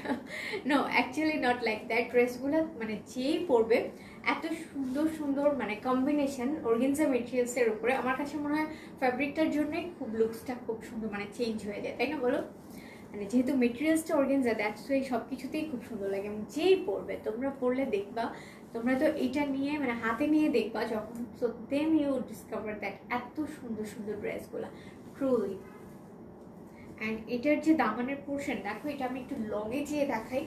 No, actually not like that. ড্রেসগুলো মানে যেই পরবে এত সুন্দর সুন্দর মানে কম্বিনেশন অর্গানজা মেটেরিয়ালসের উপরে, আমার কাছে মনে হয় ফ্যাব্রিকটার জন্যই খুব লুকসটা খুব সুন্দর মানে চেঞ্জ হয়ে যায়, তাই না বলো? মানে যেহেতু মেটেরিয়ালসটা অর্গানজা, দ্যাটস ওয়াই সব কিছুতেই খুব সুন্দর লাগে। এবং যেই পরবে, তোমরা পরলে দেখবা, তোমরা তো এটা নিয়ে মানে হাতে নিয়ে দেখবা যখন, so then you discover that এত সুন্দর সুন্দর ড্রেসগুলো ট্রুলি। অ্যান্ড এটার যে দামানের পোর্শন দেখো, এটা আমি একটু লংয়ে যেয়ে দেখাই।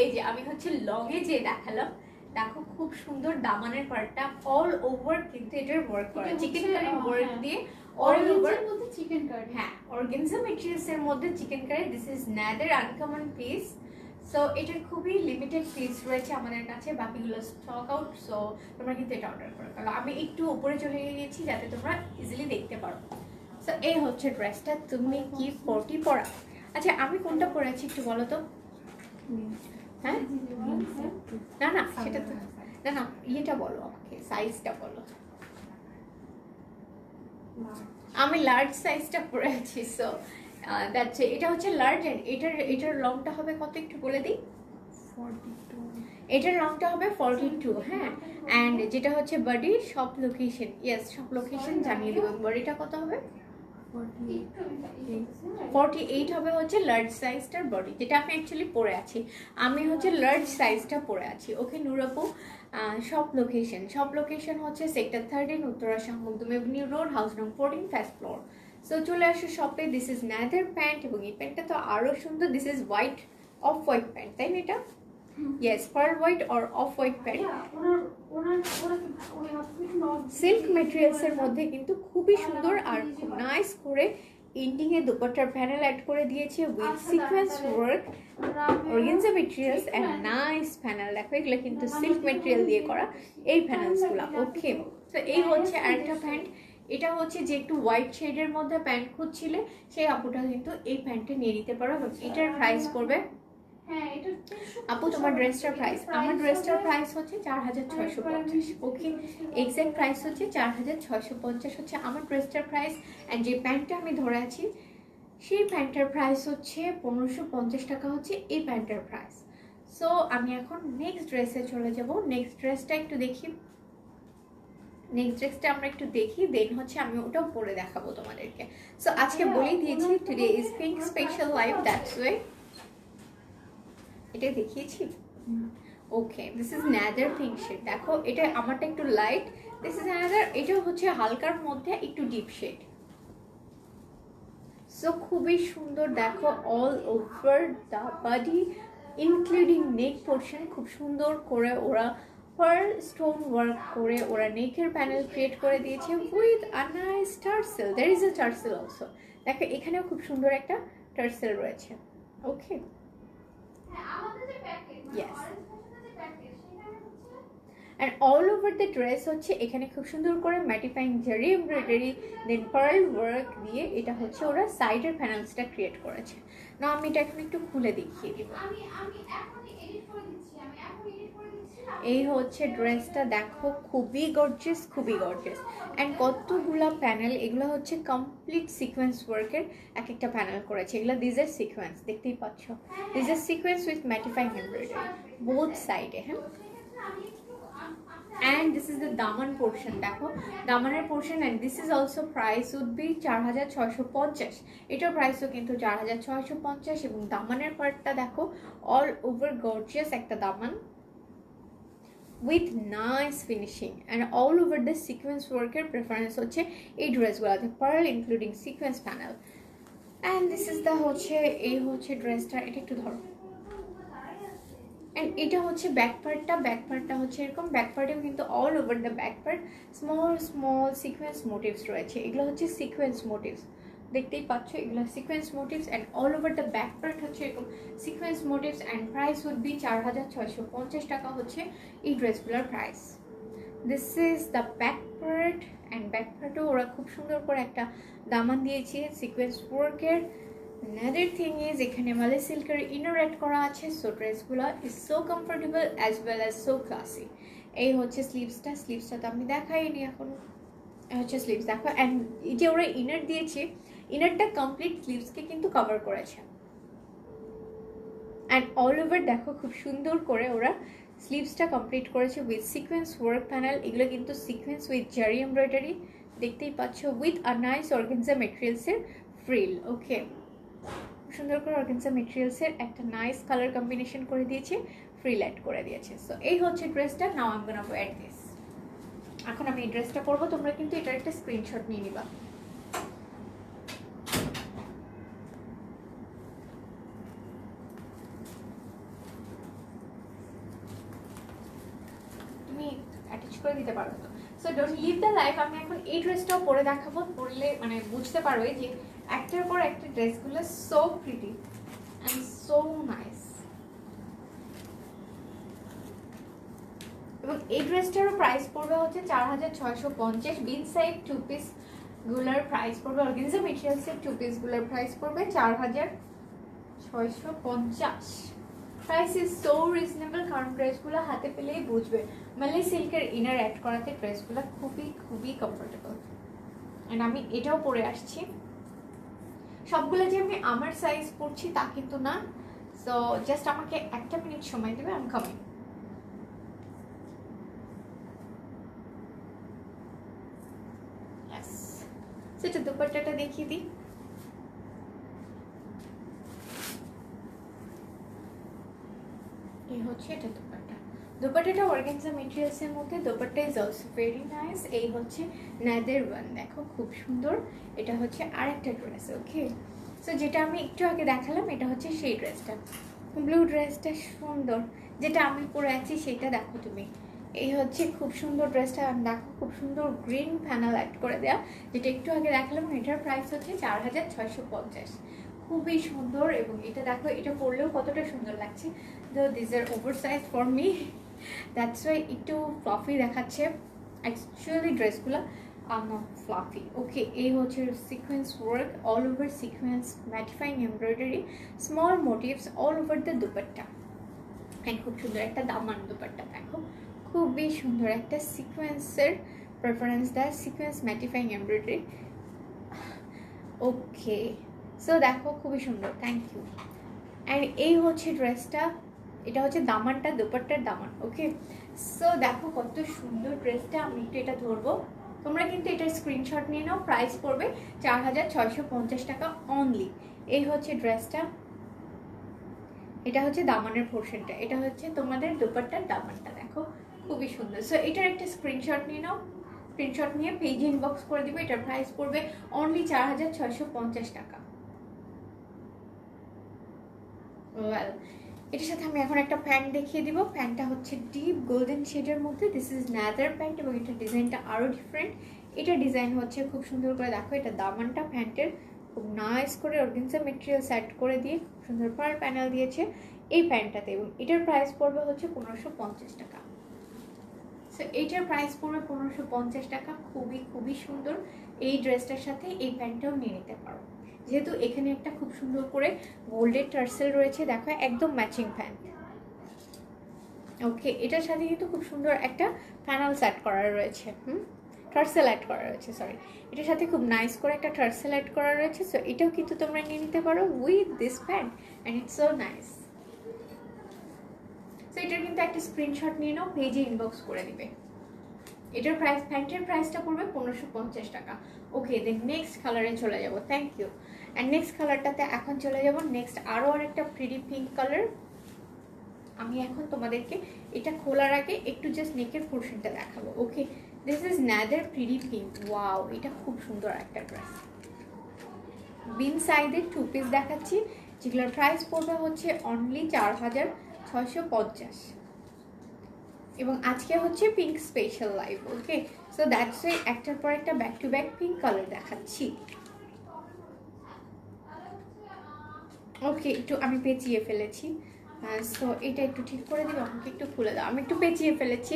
এই যে আমি হচ্ছে লংয়ে যেয়ে দেখালাম, দেখো খুব সুন্দর দামানের পার্টটা অল ওভার কিন্তু এটার ওয়ার্ক করা, চিকেন কারি ওয়ার্ক দিয়ে অল ওভার মধ্যে চিকেন কারি। হ্যাঁ, অর্গানজা মেটেরিয়ালস এর মধ্যে chikankari. This is another uncommon piece. So এটার খুবই লিমিটেড পিস রয়েছে আমাদের কাছে, বাকিগুলো স্টক আউট। সো তোমরা কিন্তু এটা অর্ডার করো, কারণ আমি একটু উপরে চলে গিয়েছি যাতে তোমরা ইজিলি দেখতে পারো। সো এই হচ্ছে ড্রেসটা। তুমি কি পটি পরা? আচ্ছা, আমি কোনটা পরেছি একটু বলো তো। হ্যাঁ, না না সেটা তো না, না ইয়েটা বলো আমাকে, সাইজটা বলো। আমি লার্জ সাইজটা পরে আছি। সো দ্যাটস এটা হচ্ছে লার্জ। এন্ড এটার লংটা হবে কত একটু বলে দিই। 42, এটার লংটা হবে 42। হ্যাঁ, অ্যান্ড যেটা হচ্ছে বডি, সব লোকেশন, ইয়েস সব লোকেশন জানিয়ে দেবো। বডিটা কত হবে? 48 হবে হচ্ছে লার্জ সাইজটার বডি, যেটা আমি অ্যাকচুয়ালি পরে আছি। আমি হচ্ছে লার্জ সাইজটা পরে আছি। ওকে নূর আপু, সব লোকেশন হচ্ছে sector 13, Uttara Shahmakhdum avenue road, house নং 14, ফার্স্ট ফ্লোর। সো চলে আসো শপে। দিস ইজ নাদার প্যান্ট, এবং এই প্যান্টটা তো আরও সুন্দর। This is white, off white pant, তাই না এটা? Yes, pearl white or off white pant. Silk মেটেরিয়ালসের মধ্যে কিন্তু খুবই সুন্দর, আর খুব নাইস করে ইন্ডিং এ দুপাট্টার প্যানেল অ্যাড করে দিয়েছে with sequence work organza materials and nice panel. দেখো এগুলো কিন্তু সিল্ক মেটেরিয়াল দিয়ে করা এই প্যানেলসগুলো। ওকে, তো এই হচ্ছে আরেকটা প্যান্ট। এটা হচ্ছে যে একটু হোয়াইট শেডের মধ্যে প্যান্ট খুঁজছিলে, সেই আপুটা কিন্তু এই প্যান্টটা নিয়ে নিতে পারো। এটার প্রাইস পড়বে, আপু তোমার ড্রেসটার প্রাইস, আমার ড্রেসটার প্রাইস হচ্ছে 4650। ওকে, এক্সাক্ট প্রাইস হচ্ছে 4650 হচ্ছে আমার ড্রেসটার প্রাইস। অ্যান্ড যে প্যান্টটা আমি ধরে আছি, সেই প্যান্টটার প্রাইস হচ্ছে 1550 টাকা হচ্ছে এই প্যান্টটার প্রাইস। সো আমি এখন নেক্সট ড্রেসে চলে যাব। নেক্সট ড্রেসটা একটু দেখি, আমরা একটু দেখি, দেন হচ্ছে আমি ওটাও পরে দেখাবো তোমাদেরকে। সো আজকে বলেই দিয়েছি today is pink special live, that's way এটা দেখিয়েছি। ওকে, দিস ইজ ন্যাদার পিঙ্ক শেড। দেখো এটা আমারটা একটু লাইট, দিস ইজ অ্যানাদার, এটা হচ্ছে হালকার মধ্যে একটু ডিপ শেড। সো খুবই সুন্দর। দেখো all over the body including neck portion খুব সুন্দর করে ওরা পার্ল স্টোন ওয়ার্ক করে ওরা নেকের প্যানেল ক্রিয়েট করে দিয়েছে with a nice tassel. There is a tassel also. দেখো এখানেও খুব সুন্দর একটা টার্সেল রয়েছে। Okay, yes. And all over the dress হচ্ছে এখানে খুব সুন্দর করে ম্যাটিফাইং জারি এমব্রয়ডারি দেন পার্ল ওয়ার্ক দিয়ে এটা হচ্ছে ওরা সাইডের প্যানেলসটা ক্রিয়েট করেছে। না আমি এটা এখন একটু খুলে দেখিয়ে দিব। এই হচ্ছে ড্রেসটা, দেখো খুবই গর্জিয়াস, খুবই গর্জিয়াস। অ্যান্ড কতগুলা প্যানেল, এগুলো হচ্ছে কমপ্লিট সিকোয়েন্স ওয়ার্কের এক একটা প্যানেল করেছে। এগুলো দিস আর সিকোয়েন্স, দেখতেই পাচ্ছ, দিস are sequence with mattifying embroidery both সাইডে। হ্যাঁ, and this is the daman portion. দেখো দামানের portion, and this is also price would be 4650। এটার প্রাইসও কিন্তু 4650। এবং দামানের পার্টটা দেখো অল ওভার গর্জিয়াস একটা দামান with nice finishing and all over the sequence ওয়ার্কের প্রেফারেন্স হচ্ছে এই ড্রেসগুলোতে, pearl including sequence panel. And this is the হচ্ছে এই হচ্ছে ড্রেসটা, এটা একটু ধরো। অ্যান্ড এটা হচ্ছে ব্যাক পার্টটা, ব্যাক পার্টটা হচ্ছে এরকম, ব্যাক পার্টেও কিন্তু all over the back part small small sequence motifs রয়েছে। এগুলো হচ্ছে সিকোয়েন্স মোটিভস, দেখতেই পাচ্ছ এগুলো sequence motifs. And all over the back part হচ্ছে এরকম sequence motifs. And price would be 4650 টাকা হচ্ছে এই ড্রেসগুলোর price. This is the back part. And back পার্টও ওরা খুব সুন্দর করে একটা দামান দিয়েছে সিকোয়েন্স ওয়ার্কের। Another thing is এখানে মালে সিল্কের ইনার অ্যাড করা আছে। সো ড্রেসগুলো is so comfortable as well as so classy. এই হচ্ছে স্লিভসটা, স্লিভসটা তো আমি দেখাইনি এখন, হচ্ছে স্লিভস দেখো। অ্যান্ড এই যে ওরা ইনার দিয়েছে, ইনারটা কমপ্লিট স্লিভসকে কিন্তু কভার করেছে। অ্যান্ড অল ওভার দেখো খুব সুন্দর করে ওরা স্লিভসটা কমপ্লিট করেছে উইথ সিকোয়েন্স ওয়ার্ক প্যানেল। এগুলো কিন্তু সিকোয়েন্স উইথ জারি এমব্রয়ডারি, দেখতেই পাচ্ছ, উইথ আ নাইস অর্গানজা মেটেরিয়ালসের ফ্রিল। ওকে, সুন্দর করে অর্গানজা মেটেরিয়ালসের একটা নাইস কালার কম্বিনেশন করে দিয়েছে, ফ্রিল অ্যাড করে দিয়েছে। সো এই হচ্ছে ড্রেসটা। Now I am gonna wear this. এখন আমি এই ড্রেসটা পরবো, তোমরা কিন্তু এটার একটা স্ক্রিনশট নিয়ে নিবা। তুমি অ্যাটাচ করে দিতে পারো তো। So don't leave the life. আমি এখন এই ড্রেসটাও পরে দেখাবো, পরলে মানে বুঝতে পারবে যে একটার পর একটা ড্রেসগুলো so pretty and so nice. এবং এই ড্রেসটারও প্রাইস পড়বে হচ্ছে 4650। বিন সাইড টু পিস গুলার প্রাইস পড়বে, অর্গানজা মেটেরিয়ালসের টু পিস গুলার প্রাইস পড়বে 4650। প্রাইস ইজ সো রিজনেবল, কারণ ড্রেসগুলো হাতে পেলেই বুঝবে মালে সিল্কের ইনার অ্যাড করাতে ড্রেসগুলো খুবই খুবই কমফোর্টেবল। অ্যান্ড আমি এটাও পরে আসছি। সবগুলো যে আমি আমার সাইজ পরছি তা কিন্তু না। সো জাস্ট আমাকে একটা মিনিট সময় দেবে, আমি কামিং। সেটা দুপাট্টাটা দেখিয়ে দিই। এই হচ্ছে এটা দুপাট্টা। দুপাট্টাটা অর্গানজা মেটেরিয়ালসের মধ্যে, dupatta is also very nice. এই হচ্ছে নাদের ওয়ান, দেখো খুব সুন্দর। এটা হচ্ছে আরেকটা ড্রেস। ওকে, সো যেটা আমি একটু আগে দেখালাম এটা হচ্ছে সেই ড্রেসটা। ব্লু ড্রেসটা সুন্দর, যেটা আমি পরে আছি সেটা দেখো তুমি। এই হচ্ছে খুব সুন্দর ড্রেসটা, দেখো খুব সুন্দর গ্রিন প্যানেল অ্যাড করে দেওয়া, যেটা একটু আগে দেখালাম। এটার প্রাইস হচ্ছে 4650। খুবই সুন্দর। এবং এটা দেখো, এটা পরলেও কতটা সুন্দর লাগছে। তো this are over size for me, that's why একটু ফ্লাফি দেখাচ্ছে। অ্যাকচুয়ালি ড্রেসগুলো নট ফ্লাফি। ওকে, এই হচ্ছে sequence work, all over sequence mattifying embroidery, small motifs all over the dupatta. And খুব সুন্দর একটা দামান দুপাট্টা, দেখো খুবই সুন্দর একটা সিকোয়েন্সের প্রেফারেন্স দেয়, সিকোয়েন্স ম্যাটিফাইং এমব্রয়ডারি। ওকে, সো দেখো খুবই সুন্দর, থ্যাংক ইউ। অ্যান্ড এই হচ্ছে ড্রেসটা, এটা হচ্ছে দামানটা, দুপাট্টার দামান। ওকে, সো দেখো কত সুন্দর ড্রেসটা। আমি একটু এটা ধরবো, তোমরা কিন্তু এটার স্ক্রিনশট নিয়ে নাও। প্রাইস পড়বে 4650 টাকা অনলি। এই হচ্ছে ড্রেসটা, এটা হচ্ছে দামানের পোর্শনটা, এটা হচ্ছে তোমাদের দুপাট্টার দামানটা, দেখো খুবই সুন্দর। সো এটার একটা স্ক্রিনশট নিয়ে নাও, স্ক্রিনশট নিয়ে পেজে ইনবক্স করে দিবে। এটার প্রাইস পড়বে অনলি 4650 টাকা। ওয়েল, এটার সাথে আমি এখন একটা প্যান্ট দেখিয়ে দিব। প্যান্টটা হচ্ছে ডিপ গোল্ডেন শেডের মধ্যে, দিস ইজ নাদার প্যান্ট এবং এটার ডিজাইনটা আরও ডিফারেন্ট। এটা ডিজাইন হচ্ছে খুব সুন্দর করে, দেখো এটা দামানটা প্যান্টের খুব নাইস করে অর্গানজা মেটেরিয়াল সেট করে দিয়ে খুব সুন্দর পার প্যানেল দিয়েছে এই প্যান্টটাতে, এবং এটার প্রাইস পড়বে হচ্ছে 1550 টাকা। সো এইটার প্রাইস পড়বে 1550 টাকা। খুবই খুবই সুন্দর। এই ড্রেসটার সাথে এই প্যান্টটাও নিয়ে নিতে পারো, যেহেতু এখানে একটা খুব সুন্দর করে গোল্ডের টার্সেল রয়েছে, দেখো একদম ম্যাচিং প্যান্ট। ওকে, এটার সাথে কিন্তু খুব সুন্দর একটা প্যানেল সেট করা রয়েছে, টার্সেল অ্যাড করা রয়েছে, সরি, এটার সাথে খুব নাইস করে একটা টার্সেল অ্যাড করা রয়েছে। সো এটাও কিন্তু তোমরা নিয়ে নিতে পারো with this pant and it's so nice. So এটার কিন্তু একটা স্ক্রিনশট নিয়ে নাও, পেজে ইনবক্স করে দিবে। এটার প্রাইস, প্যান্টের প্রাইসটা পড়বে 1550 টাকা। ওকে, দেন নেক্সট কালারে চলে যাব। Thank you. অ্যান্ড নেক্সট কালারটাতে এখন চলে যাব। নেক্সট আরও আরেকটা প্রিটি পিঙ্ক কালার। আমি এখন তোমাদেরকে এটা খোলার আগে একটু জাস্ট নেকের পোর্শনটা দেখাবো। Okay, this is another pretty pink. Wow, এটা খুব সুন্দর একটা ড্রেস। বিন সাইডের 2 পিস দেখাচ্ছি, যেগুলোর প্রাইস পড়বে হচ্ছে অনলি 4650। এবং আজকে হচ্ছে pink special live. Okay, so that's why একটার পর একটা back to back pink colour দেখাচ্ছি। ওকে, একটু আমি পেঁচিয়ে ফেলেছি, সো এটা একটু ঠিক করে দিবে, আমাকে একটু খুলে দাও, আমি একটু পেঁচিয়ে ফেলেছি।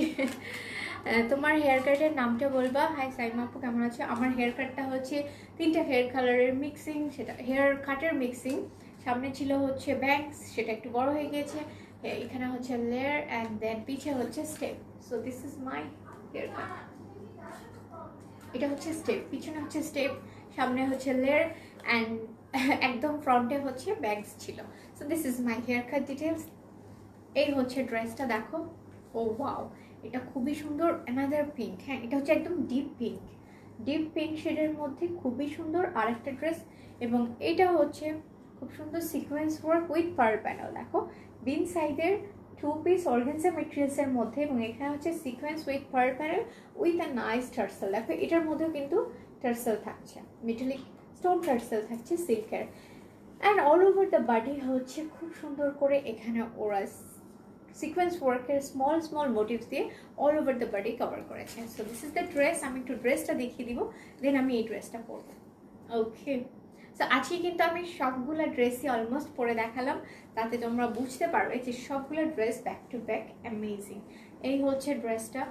তোমার হেয়ার কাটের নামটা বলবা। হাই সাইমা আপু, কেমন আছো? আমার হেয়ার কাটটা হচ্ছে 3টা হেয়ার কালারের মিক্সিং, সেটা হেয়ার কাটের মিক্সিং। সামনে ছিল হচ্ছে ব্যাংকস, সেটা একটু বড় হয়ে গেছে। এখানে হচ্ছে লেয়ার অ্যান্ড দেন পিছে হচ্ছে step. So this is my haircut. এটা হচ্ছে স্টেপ, পিছনে হচ্ছে স্টেপ, সামনে হচ্ছে লেয়ার অ্যান্ড একদম ফ্রন্টে হচ্ছে ব্যাগস ছিল। So this is my haircut details. এই হচ্ছে ড্রেসটা, দেখো। ও ওয়াও, এটা খুবই সুন্দর। অ্যানাদার পিঙ্ক, হ্যাঁ এটা হচ্ছে একদম ডিপ পিঙ্ক, ডিপ পিঙ্ক শেডের মধ্যে খুবই সুন্দর আরেকটা ড্রেস। এবং এটা হচ্ছে খুব সুন্দর sequence work with pearl panel, দেখো বিন সাইডের 2 পিস অর্গানজা মেটেরিয়ালসের মধ্যে, এবং এখানে হচ্ছে sequence with pearl panel with a nice tassel. দেখো এটার মধ্যেও কিন্তু টার্সেল থাকছে, মেটালিক স্টোন টার্সেল থাকছে সিল্কের। And all over the body হচ্ছে খুব সুন্দর করে এখানে ওরা সিকোয়েন্স ওয়ার্কের স্মল স্মল মোটিভস দিয়ে all over the body cover করেছে। So this is the dress. আমি একটু ড্রেসটা দেখিয়ে দিব, দেন আমি এই ড্রেসটা পরবো। ওকে, সো আজকে কিন্তু আমি সবগুলো ড্রেসই অলমোস্ট পরে দেখালাম, তাতে তোমরা বুঝতে পারবে যে সবগুলো dress back to back amazing. এই হচ্ছে ড্রেসটা,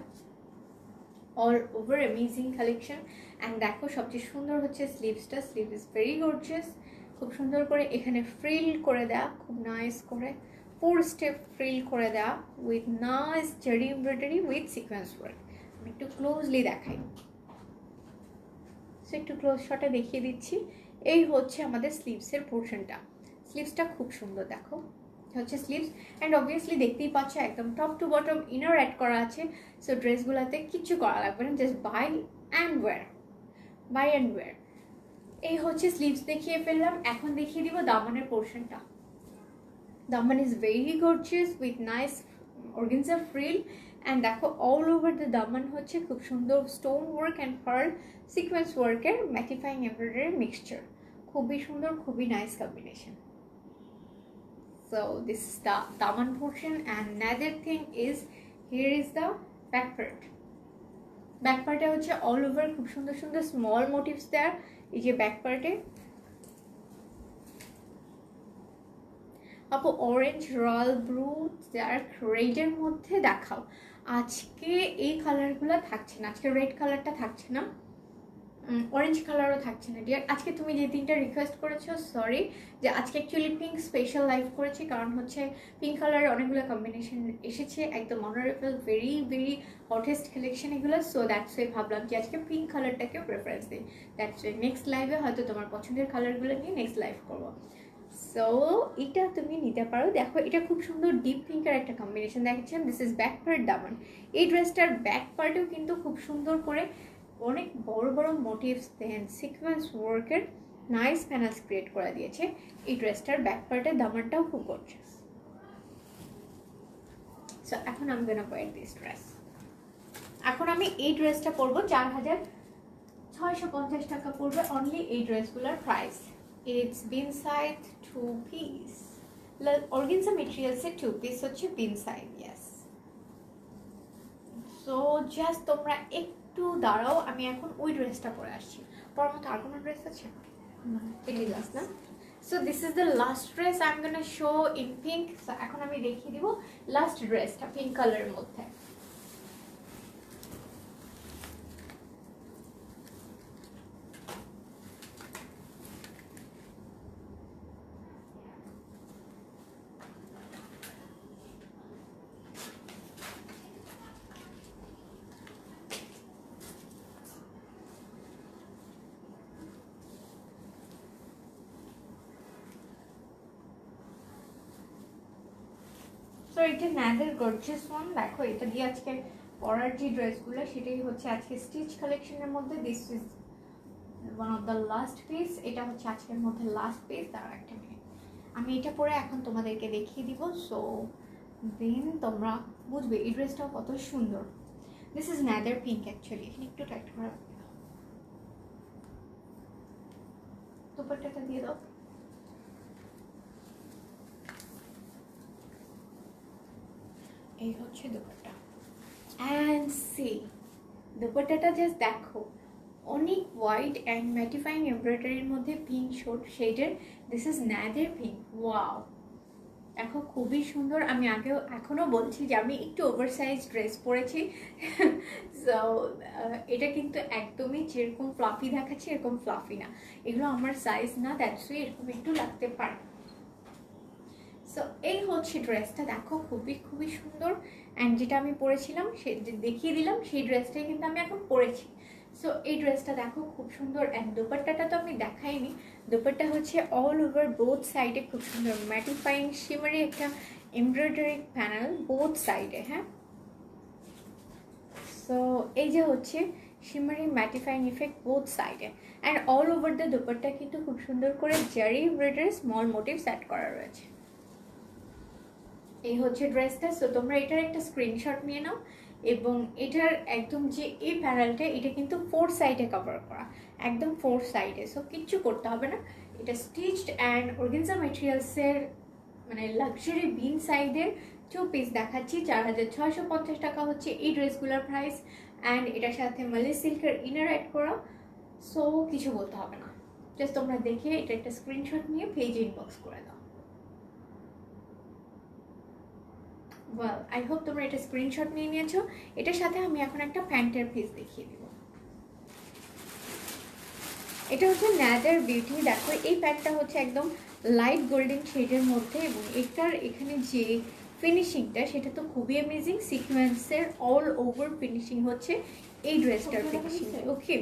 all over amazing collection. And দেখো সবচেয়ে সুন্দর হচ্ছে স্লিভসটা, স্লিভ ইজ ভেরি গর্জিয়াস, খুব সুন্দর করে এখানে ফ্রিল করে দেওয়া, খুব নাইস করে 4 স্টেপ ফ্রিল করে দেওয়া উইথ নাইস জারি এমব্রয়ডারি উইথ সিকোয়েন্স ওয়ার্ক। আমি একটু ক্লোজলি দেখাই, সো একটু ক্লোজ শটে দেখিয়ে দিচ্ছি। এই হচ্ছে আমাদের স্লিভসের পোর্শনটা, স্লিভসটা খুব সুন্দর, দেখো হচ্ছে স্লিভস। অ্যান্ড অবভিয়াসলি দেখতেই পাচ্ছ একদম top to bottom inner add করা আছে। সো ড্রেসগুলোতে কিচ্ছু করা লাগবে না, just buy and wear, buy and wear. এই হচ্ছে স্লিভস দেখিয়ে ফেললাম, এখন দেখিয়ে দিব দামানের পোর্শনটা। দামান is very gorgeous with nice organza frill. And দেখো অল ওভার দ্য দামান হচ্ছে খুব সুন্দর stone work and pearl sequence ওয়ার্কের ম্যাটিফাইং এমব্রয়ডারি মিক্সচার, খুবই সুন্দর, খুবই nice combination. So this is the daman portion, and another thing is here is the back part. Back part এ হচ্ছে all over খুব সুন্দর সুন্দর small motifs there। এই যে back part এ আপু অরেঞ্জ, রয়্যাল ব্লু, ডার্ক রেডের মধ্যে দেখাও। আজকে এই কালারগুলো থাকছে না, আজকে রেড কালারটা থাকছে না, অরেঞ্জ কালারও থাকছে না ডিয়ার। আজকে তুমি যে 3টা রিকোয়েস্ট করেছো, সরি, যে আজকে অ্যাকচুয়ালি পিঙ্ক স্পেশাল লাইভ করেছি, কারণ হচ্ছে পিঙ্ক কালারের অনেকগুলো কম্বিনেশন এসেছে, একদম honourable, very very hottest collection এগুলো। সো দ্যাটস ওয়াই ভাবলাম যে আজকে পিঙ্ক কালারটাকে প্রেফারেন্স দিই। দ্যাটস ওয়াই নেক্সট লাইভে হয়তো তোমার পছন্দের কালারগুলো নিয়ে নেক্সট লাইভ করবো। সো এটা তুমি নিতে পারো, দেখো এটা খুব সুন্দর ডিপ পিঙ্কের একটা কম্বিনেশন দেখেছেন। দিস ইজ ব্যাক পার্ট দামান। এই ড্রেসটার ব্যাক পার্টেও কিন্তু খুব সুন্দর করে অনেক বড় বড় মোটিভস দেন সিকোয়েন্স ওয়ার্কের নাইস প্যানেলস ক্রিয়েট করে দিয়েছে। এই ড্রেসটার ব্যাক পার্টের দামানটাও খুব গর্জিয়াস। সো এখন আমি গোনা ওয়্যার দিস ড্রেস। এখন আমি এই ড্রেসটা পরবো 4,650 টাকা পড়বে অনলি এই ড্রেসগুলোর price. It's Bin side 2 piece, organza মেটেরিয়ালসের 2 পিস হচ্ছে Bin Saeed. Yes, so just তোমরা একটু দাঁড়াও, আমি এখন ওই ড্রেসটা পরে আসছি। পর মতো আর কোনো ড্রেস আছে? এটি লাস্ট না? So this is the last dress I am gonna show in pink. So এখন আমি দেখিয়ে দিব লাস্ট ড্রেসটা পিঙ্ক কালারের মধ্যে। সো এটা নাদের গর্জিয়াস ওয়ান। দেখো এটা দিয়ে আজকে পরার যে ড্রেসগুলো সেটাই হচ্ছে আজকে স্টিচ কালেকশনের মধ্যে। This is one of the last piece. এটা হচ্ছে আজকের মধ্যে লাস্ট পিস। দাঁড়াও একটা মিনিট, আমি এটা পরে এখন তোমাদেরকে দেখিয়ে দিব। সো দেন তোমরা বুঝবে এই ড্রেসটাও কত সুন্দর। This is another pink actually. এখানে একটু টাইট করা, দুপাট্টাটা দিয়ে দাও। এই হচ্ছে দুপাট্টা অ্যান্ড সি দুপাট্টাটা জাস্ট দেখো, অনেক হোয়াইট অ্যান্ড ম্যাটিফাইং এমব্রয়ডারির মধ্যে পিঙ্ক শেডের। This is Nader pink. Wow, দেখো খুবই সুন্দর। আমি আগেও এখনও বলছি যে আমি একটু ওভারসাইজ ড্রেস পরেছি। সো এটা কিন্তু একদমই যেরকম ফ্লাফি দেখাচ্ছে এরকম ফ্লাফি না, এগুলো আমার সাইজ না, দ্যাটস ওয়াই এরকম একটু লাগতে পারে। সো এই হচ্ছে ড্রেসটা, দেখো খুবই খুবই সুন্দর। অ্যান্ড যেটা আমি পরেছিলাম সে দেখিয়ে দিলাম সেই ড্রেসটাই কিন্তু আমি এখন পরেছি। সো এই ড্রেসটা দেখো খুব সুন্দর। অ্যান্ড দোপাট্টাটা তো আমি দেখাইনি, দোপাট্টা হচ্ছে অল ওভার বোথ সাইডে খুব সুন্দর ম্যাটিফাইং শিমারি একটা এমব্রয়ডারি প্যানেল বোথ সাইডে। হ্যাঁ, সো এই যে হচ্ছে শিমারি ম্যাটিফাইং ইফেক্ট বোথ সাইডে। And all over the dupatta কিন্তু খুব সুন্দর করে জারি এমব্রয়ডারি স্মল মোটিভ সেট করা রয়েছে। এই হচ্ছে ড্রেসটা। সো তোমরা এটার একটা স্ক্রিনশট নিয়ে নাও। এবং এটার একদম যে এই প্যানেলটা এটা কিন্তু 4 সাইডে কভার করা, একদম 4 সাইডে। সো কিচ্ছু করতে হবে না। এটা স্টিচড অ্যান্ড অর্গানজা মেটেরিয়ালসের মানে লাক্সারি বিন সাইডের 2 পিস দেখাচ্ছি। 4,650 টাকা হচ্ছে এই ড্রেসগুলোর প্রাইস। অ্যান্ড এটার সাথে মালি সিল্কের ইনার অ্যাড করা। সো কিছু বলতে হবে না, জাস্ট তোমরা দেখে এটা একটা স্ক্রিনশট নিয়ে পেজে ইনবক্স করে দাও। ওয়েল, আই হোপ তোমরা এটা স্ক্রিনশট নিয়ে নিয়েছো। এটার সাথে আমি এখন একটা প্যান্টের পিস দেখিয়ে দিব। এটা হচ্ছে নাদার বিউটি। দেখো এই প্যান্টটা হচ্ছে একদম লাইট গোল্ডেন শেডের মধ্যে এবং এটার এখানে যে ফিনিশিংটা সেটা তো খুবই অ্যামেজিং। সিকোয়েন্সের অল ওভার ফিনিশিং হচ্ছে এই ড্রেসটার ফিনিশিং। ওকে,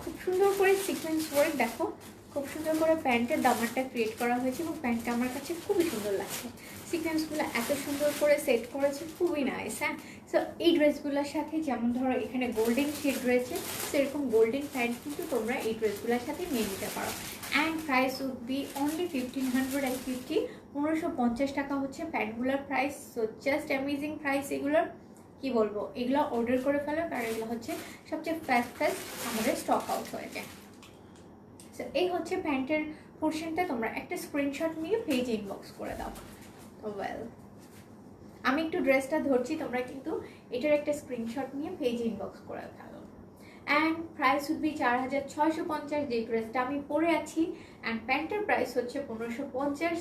খুব সুন্দর করে সিকোয়েন্স ওয়ার্ক। দেখো খুব সুন্দর করে প্যান্টের দামারটা ক্রিয়েট করা হয়েছে এবং প্যান্টটা আমার কাছে খুবই সুন্দর লাগছে। সিকোয়েন্সগুলো এত সুন্দর করে সেট করেছে, খুবই নাইস। হ্যাঁ, সো এই ড্রেসগুলোর সাথে যেমন ধরো এখানে গোল্ডেন শেড রয়েছে, সেরকম গোল্ডেন প্যান্ট কিন্তু তোমরা এই ড্রেসগুলোর সাথে নিয়ে নিতে পারো। And price would be only 1,550। 1,550 টাকা হচ্ছে প্যান্টগুলোর price. So just amazing price এগুলোর। কি বলবো, এগুলো অর্ডার করে ফেলো কারণ এগুলো হচ্ছে সবচেয়ে ফাস্ট আমাদের স্টক আউট হয়ে যায়। সো এই হচ্ছে প্যান্টের পোর্শনটা। তোমরা একটা স্ক্রিনশট নিয়ে পেজে ইনবক্স করে দাও। ওয়েল, আমি একটু ড্রেসটা ধরছি, তোমরা কিন্তু এটার একটা স্ক্রিনশট নিয়ে পেজে ইনবক্স করে ফেলো। অ্যান্ড প্রাইস উড বি 4,650 যে ড্রেসটা আমি পরে আছি। অ্যান্ড প্যান্টের প্রাইস হচ্ছে 1,550।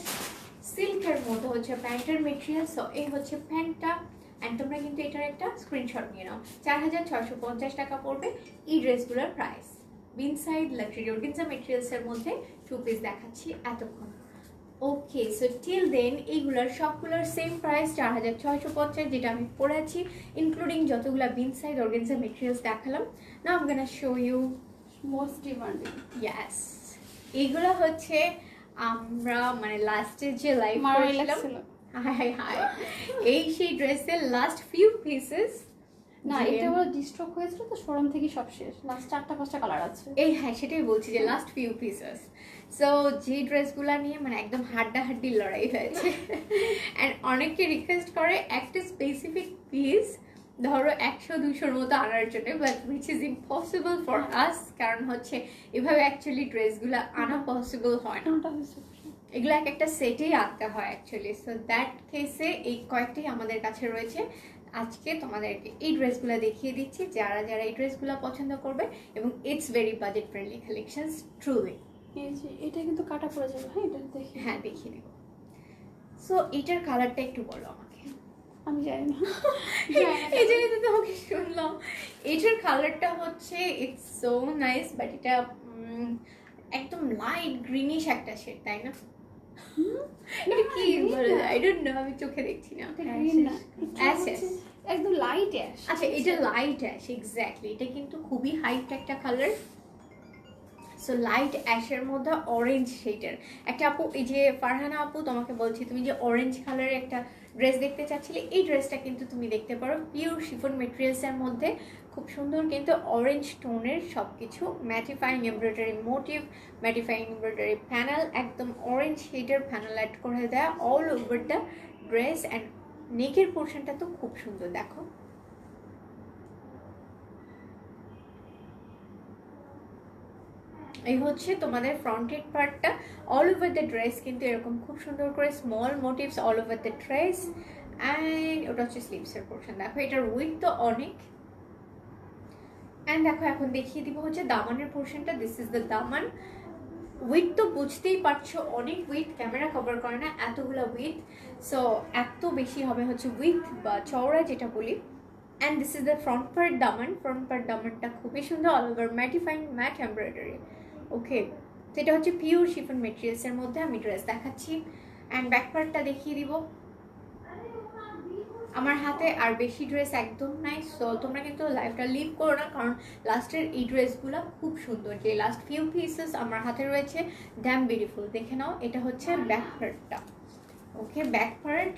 সিল্কের মধ্যে হচ্ছে প্যান্টের মেটেরিয়াল। সো এই হচ্ছে প্যান্টটা। অ্যান্ড তোমরা কিন্তু এটার একটা স্ক্রিনশট নিয়ে নাও। 4,650 টাকা পড়বে এই ড্রেসগুলোর প্রাইস। বিন সাইড লাক্সারি অর্গানজা মেটেরিয়ালসের মধ্যে 2 পিস দেখাচ্ছি এতক্ষণ। ওকে, সো টিল দেন এইগুলোর সবগুলোর সেম প্রাইস 4,650 যেটা আমি পরে আছি, ইনক্লুডিং যতগুলো বিন সাইড অর্গানজা মেটেরিয়ালস দেখালাম। Now I am gonna show you most demanding. Yes, এইগুলো হচ্ছে আমরা মানে লাস্টে যে লাইভ করেছিলাম, হাই হাই হাই, এই সেই ড্রেসের লাস্ট ফিউ পিসেস না এটা ওরা ডিস্ট্রক হয়েছিল তো শোরুম থেকে সব শেষ, লাস্ট 4টা 5টা কালার আছে। এই হ্যাঁ সেটাই বলছি যে লাস্ট ফিউ পিসেস। সো যে ড্রেসগুলো নিয়ে মানে একদম হাড্ডাহাড্ডি লড়াই হয়েছে অ্যান্ড অনেকে রিকোয়েস্ট করে একটা স্পেসিফিক পিস ধরো 100-200-র মতো আনার জন্য, but which is impossible for us, কারণ হচ্ছে এভাবে অ্যাকচুয়ালি ড্রেসগুলো আনা পসিবল হয় না, কোনটা হয়েছে? এগুলো এক একটা সেটেই আনতে হয় অ্যাকচুয়ালি। সো দ্যাট কেসে এই কয়েকটাই আমাদের কাছে রয়েছে। আজকে তোমাদেরকে এই ড্রেসগুলো দেখিয়ে দিচ্ছি, যারা যারা এই ড্রেসগুলো পছন্দ করবে, এবং it's very budget friendly collections truly. এই যে এটা কিন্তু কাটা পড়ে যাবে, হ্যাঁ এটা দেখি। হ্যাঁ দেখিয়ে দেবো। সো এটার কালারটা একটু বলো আমাকে। আমি জানি না এই জন্যই তো তোমাকে শুনলাম। এটার কালারটা হচ্ছে ইটস সো নাইস, বাট এটা একদম লাইট গ্রিনিশ একটা শেড, তাই না? এটা কি বলে আই ডোন্ট নো, আমি চোখে দেখছি না। গ্রিন না, অ্যাশ একদম লাইট অ্যাশ। আচ্ছা এটা লাইট অ্যাশ, এক্স্যাক্টলি। এটা কিন্তু খুবই হাইট একটা কালার। সো লাইট অ্যাশের মধ্যে অরেঞ্জ শেডের একটা আপু, এই যে ফারহানা আপু তোমাকে বলছি, তুমি যে অরেঞ্জ কালারের একটা ড্রেস দেখতে চাচ্ছিলে, এই ড্রেসটা কিন্তু তুমি দেখতে পারো পিওর শিফন মেটেরিয়ালসের মধ্যে। খুব সুন্দর কিন্তু অরেঞ্জ টোনের সব কিছু, mattifying embroidery motif, mattifying embroidery panel, একদম অরেঞ্জ শেডের প্যানেল অ্যাড করে দেয় all over the dress. And নেকের পোর্শনটা তো খুব সুন্দর, দেখো এই হচ্ছে তোমাদের ফ্রন্টের পার্টটা। অল ওভার দ্য ড্রেস কিন্তু এরকম খুব সুন্দর করে small motifs all over the dress. And ওটা হচ্ছে স্লিভসের পোর্শন, দেখো এটার উইথ তো অনেক। অ্যান্ড দেখো এখন দেখিয়ে দিব হচ্ছে দামানের পোর্শনটা। This is the Daman. With তো বুঝতেই পারছো অনেক উইথ, ক্যামেরা কভার করে না এতগুলো উইথ। সো এত বেশি হবে হচ্ছে উইথ বা চওড়া যেটা বলি। And this is the front part দামান। ফ্রন্ট পার্ট দামানটা খুবই সুন্দর, all over mattifying matt embroidery. Okay, সেটা হচ্ছে পিওর শিফন মেটেরিয়ালসের মধ্যে আমি ড্রেস দেখাচ্ছি। অ্যান্ড ব্যাক পার্টটা দেখিয়ে দিব। আমার হাতে আর বেশি ড্রেস একদম নাই, সো তোমরা কিন্তু লাইফটা লিভ করো না, কারণ লাস্টের এই ড্রেসগুলো খুব সুন্দর। যে লাস্ট ফিউ পিসেস আমার হাতে রয়েছে ড্যাম বিউটিফুল, দেখে নাও। এটা হচ্ছে ব্যাক পার্টটা। Okay, back part,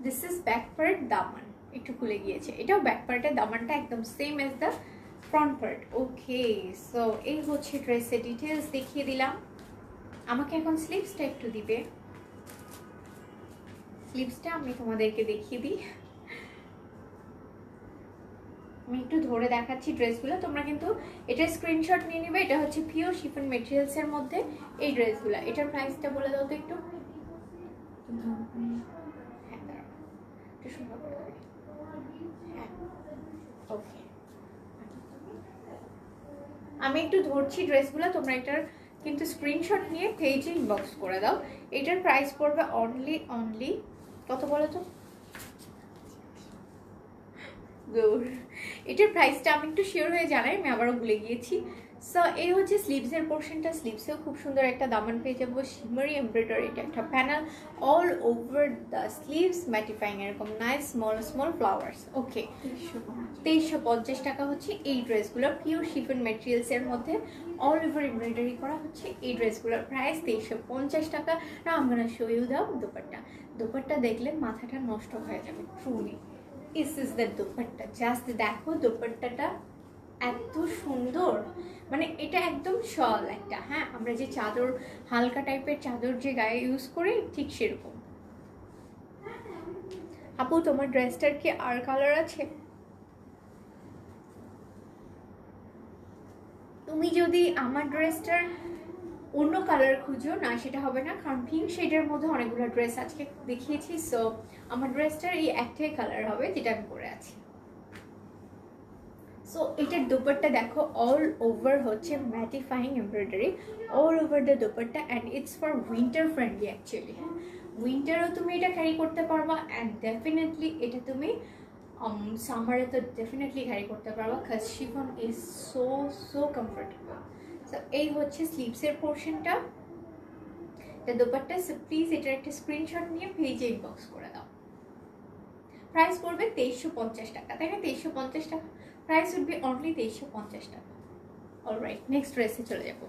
this is back part দামান। একটু খুলে গিয়েছে, এটাও ব্যাক পার্টের দামানটা একদম same as the front part. Okay, so এই হচ্ছে ড্রেসের ডিটেলস দেখিয়ে দিলাম। আমাকে এখন স্লিভসটা একটু দিবে। স্লিভসটা আমি তোমাদেরকে দেখিয়ে দিই। আমি একটু ধরে দেখাচ্ছি ড্রেসগুলো, তোমরা কিন্তু এটা স্ক্রিনশট নিয়ে নিবে। এটা হচ্ছে পিওর শিফন মেটেরিয়ালসের মধ্যে এই ড্রেসগুলো। এটার প্রাইসটা বলে দাও তো একটু। হ্যাঁ দাঁড়াও, একটু সুন্দর করে দাও। হ্যাঁ ওকে, আমি একটু ধরছি ড্রেসগুলো, তোমরা এটার কিন্তু স্ক্রিনশট নিয়ে পেজে ইনবক্স করে দাও। এটার প্রাইস পড়বে অনলি কত বলো তো? এটার প্রাইসটা আমি একটু শিওর হয়ে জানাই, আমি আবারও ভুলে গিয়েছি। সো এই হচ্ছে স্লিভসের পোর্শনটা। স্লিভসেও খুব সুন্দর একটা দামান পেয়ে যাবো, শিমারি এমব্রয়ডারি, এটা একটা panel all over the sleeves, mattifying এরকম নাইস স্মল স্মল ফ্লাওয়ার্স। ওকে, 2350 টাকা হচ্ছে এই ড্রেসগুলোর পিওর শিফন মেটেরিয়ালসের মধ্যে অল ওভার এমব্রয়ডারি করা হচ্ছে এই ড্রেসগুলোর প্রাইস 2350 টাকা। না আমরা শো ইউ দাও দোপাট্টা। দোপাট্টা দেখলে মাথাটা নষ্ট হয়ে যাবে truly. This is the dupatta, just দেখো দোপাট্টাটা এত সুন্দর, মানে এটা একদম শল একটা। হ্যাঁ, আমরা যে চাদর হালকা টাইপের চাদর যে গায়ে ইউজ করি ঠিক সেরকম। আপু তোমার ড্রেসটার কি আর কালার আছে? তুমি যদি আমার ড্রেসটার অন্য কালার খুঁজো না, সেটা হবে না, কারণ পিঙ্ক শেডের মধ্যে অনেকগুলো ড্রেস আজকে দেখিয়েছি। সো আমার ড্রেসটার এই একটাই কালার হবে যেটা আমি পরে আছি। সো এটার দোপাট্টা দেখো অল ওভার হচ্ছে mattifying embroidery all over the dupatta. And it's for winter friendly actually. উইন্টারও তুমি এটা ক্যারি করতে পারবা, অ্যান্ড ডেফিনেটলি এটা তুমি সামারে তো ডেফিনেটলি ক্যারি করতে পারবা, কাজ chiffon is so comfortable. So এই হচ্ছে স্লিভসের পোর্শনটা, দোপাট্টা। সো প্লিজ এটার একটা স্ক্রিনশট নিয়ে পেজে ইনবক্স করে দাও। প্রাইস পড়বে 2350 টাকা, তাই না? 2350 টাকা প্রাইস উড বি অনলি 2350 টাকা। অলরাইট, নেক্সট ড্রেসে চলে যাব।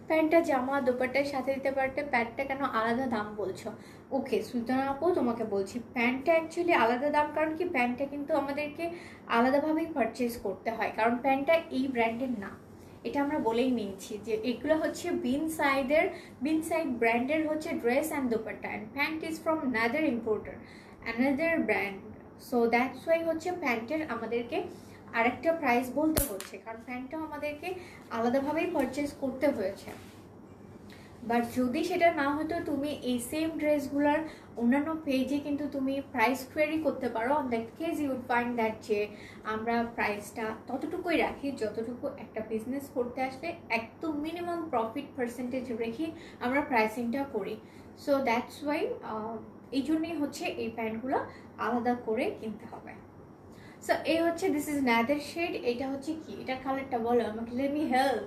প্যান্টটা জামা দোপাট্টার সাথে দিতে পারতে, প্যান্টটা কেন আলাদা দাম বলছো? ওকে সুলতানা আপু, তোমাকে বলছি প্যান্টটা অ্যাকচুয়ালি আলাদা দাম, কারণ কি প্যান্টটা কিন্তু আমাদেরকে আলাদাভাবেই পারচেস করতে হয়, কারণ প্যান্টটা এই ব্র্যান্ডের না। এটা আমরা বলেই নিয়েছি যে এগুলো হচ্ছে বিন সাইড ব্র্যান্ডের হচ্ছে dress and dupatta, and pant is from another importer, another brand. So that's why হচ্ছে প্যান্টের আমাদেরকে আরেকটা প্রাইস বলতে হচ্ছে, কারণ প্যান্টটাও আমাদেরকে আলাদাভাবেই পারচেস করতে হয়েছে। বাট যদি সেটা না হতো, তুমি এই সেম ড্রেসগুলোর অন্যান্য পেজে কিন্তু তুমি প্রাইস কোয়ারি করতে পারো। On that case you would find that যে আমরা প্রাইসটা ততটুকুই রাখি যতটুকু একটা বিজনেস করতে আসলে একদম মিনিমাম প্রফিট পার্সেন্টেজ রেখে আমরা প্রাইসিংটা করি। সো দ্যাটস ওয়াই এই জন্যই হচ্ছে এই প্যান্টগুলো আলাদা করে কিনতে হবে। সো এই হচ্ছে দিস ইজ নাদার শেড। এটা হচ্ছে কি, এটা কালারটা বলো আমাকে, লেট মি হেল্প।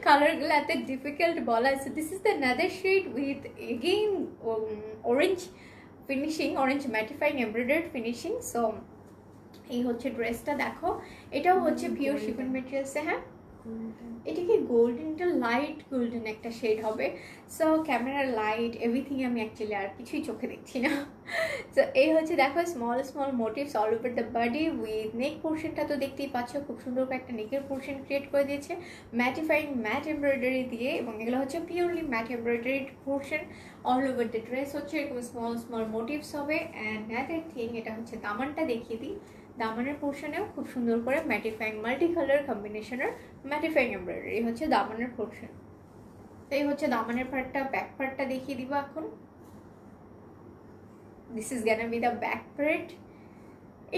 কালারগুলো এত ডিফিকাল্ট বলা। So this is the another shade with again orange finishing, orange mattifying embroidered finishing. So এই হচ্ছে ড্রেসটা, দেখো এটাও হচ্ছে পিওর শিফন মেটেরিয়ালসে। হ্যাঁ, এটা কি গোল্ডেন, এটা লাইট গোল্ডেন একটা শেড হবে। সো ক্যামেরার লাইট এভরিথিং আমি অ্যাকচুয়ালি আর কিছুই চোখে দেখছি না। সো এই হচ্ছে দেখো small small motifs all over the body with neck পোর্শনটা তো দেখতেই পাচ্ছ, খুব সুন্দর করে একটা নেকের পোর্শন ক্রিয়েট করে দিয়েছে ম্যাটিফাইং ম্যাট এমব্রয়ডারি দিয়ে, এবং এগুলো হচ্ছে purely matte embroidered portion all over the dress হচ্ছে এরকম স্মল স্মল মোটিভস হবে। অ্যান্ড অ্যাদার থিং, এটা হচ্ছে দামানটা দেখিয়ে দিই। দামানের পোর্শনেও খুব সুন্দর করে ম্যাটিফাইং মাল্টি কালার কম্বিনেশনের ম্যাটিফাইং এমব্রয়ডারি হচ্ছে দামানের পোর্শন। তো এই হচ্ছে দামানের পার্টটা। ব্যাক পার্টটা দেখিয়ে দিব এখন। This is gonna be the back part.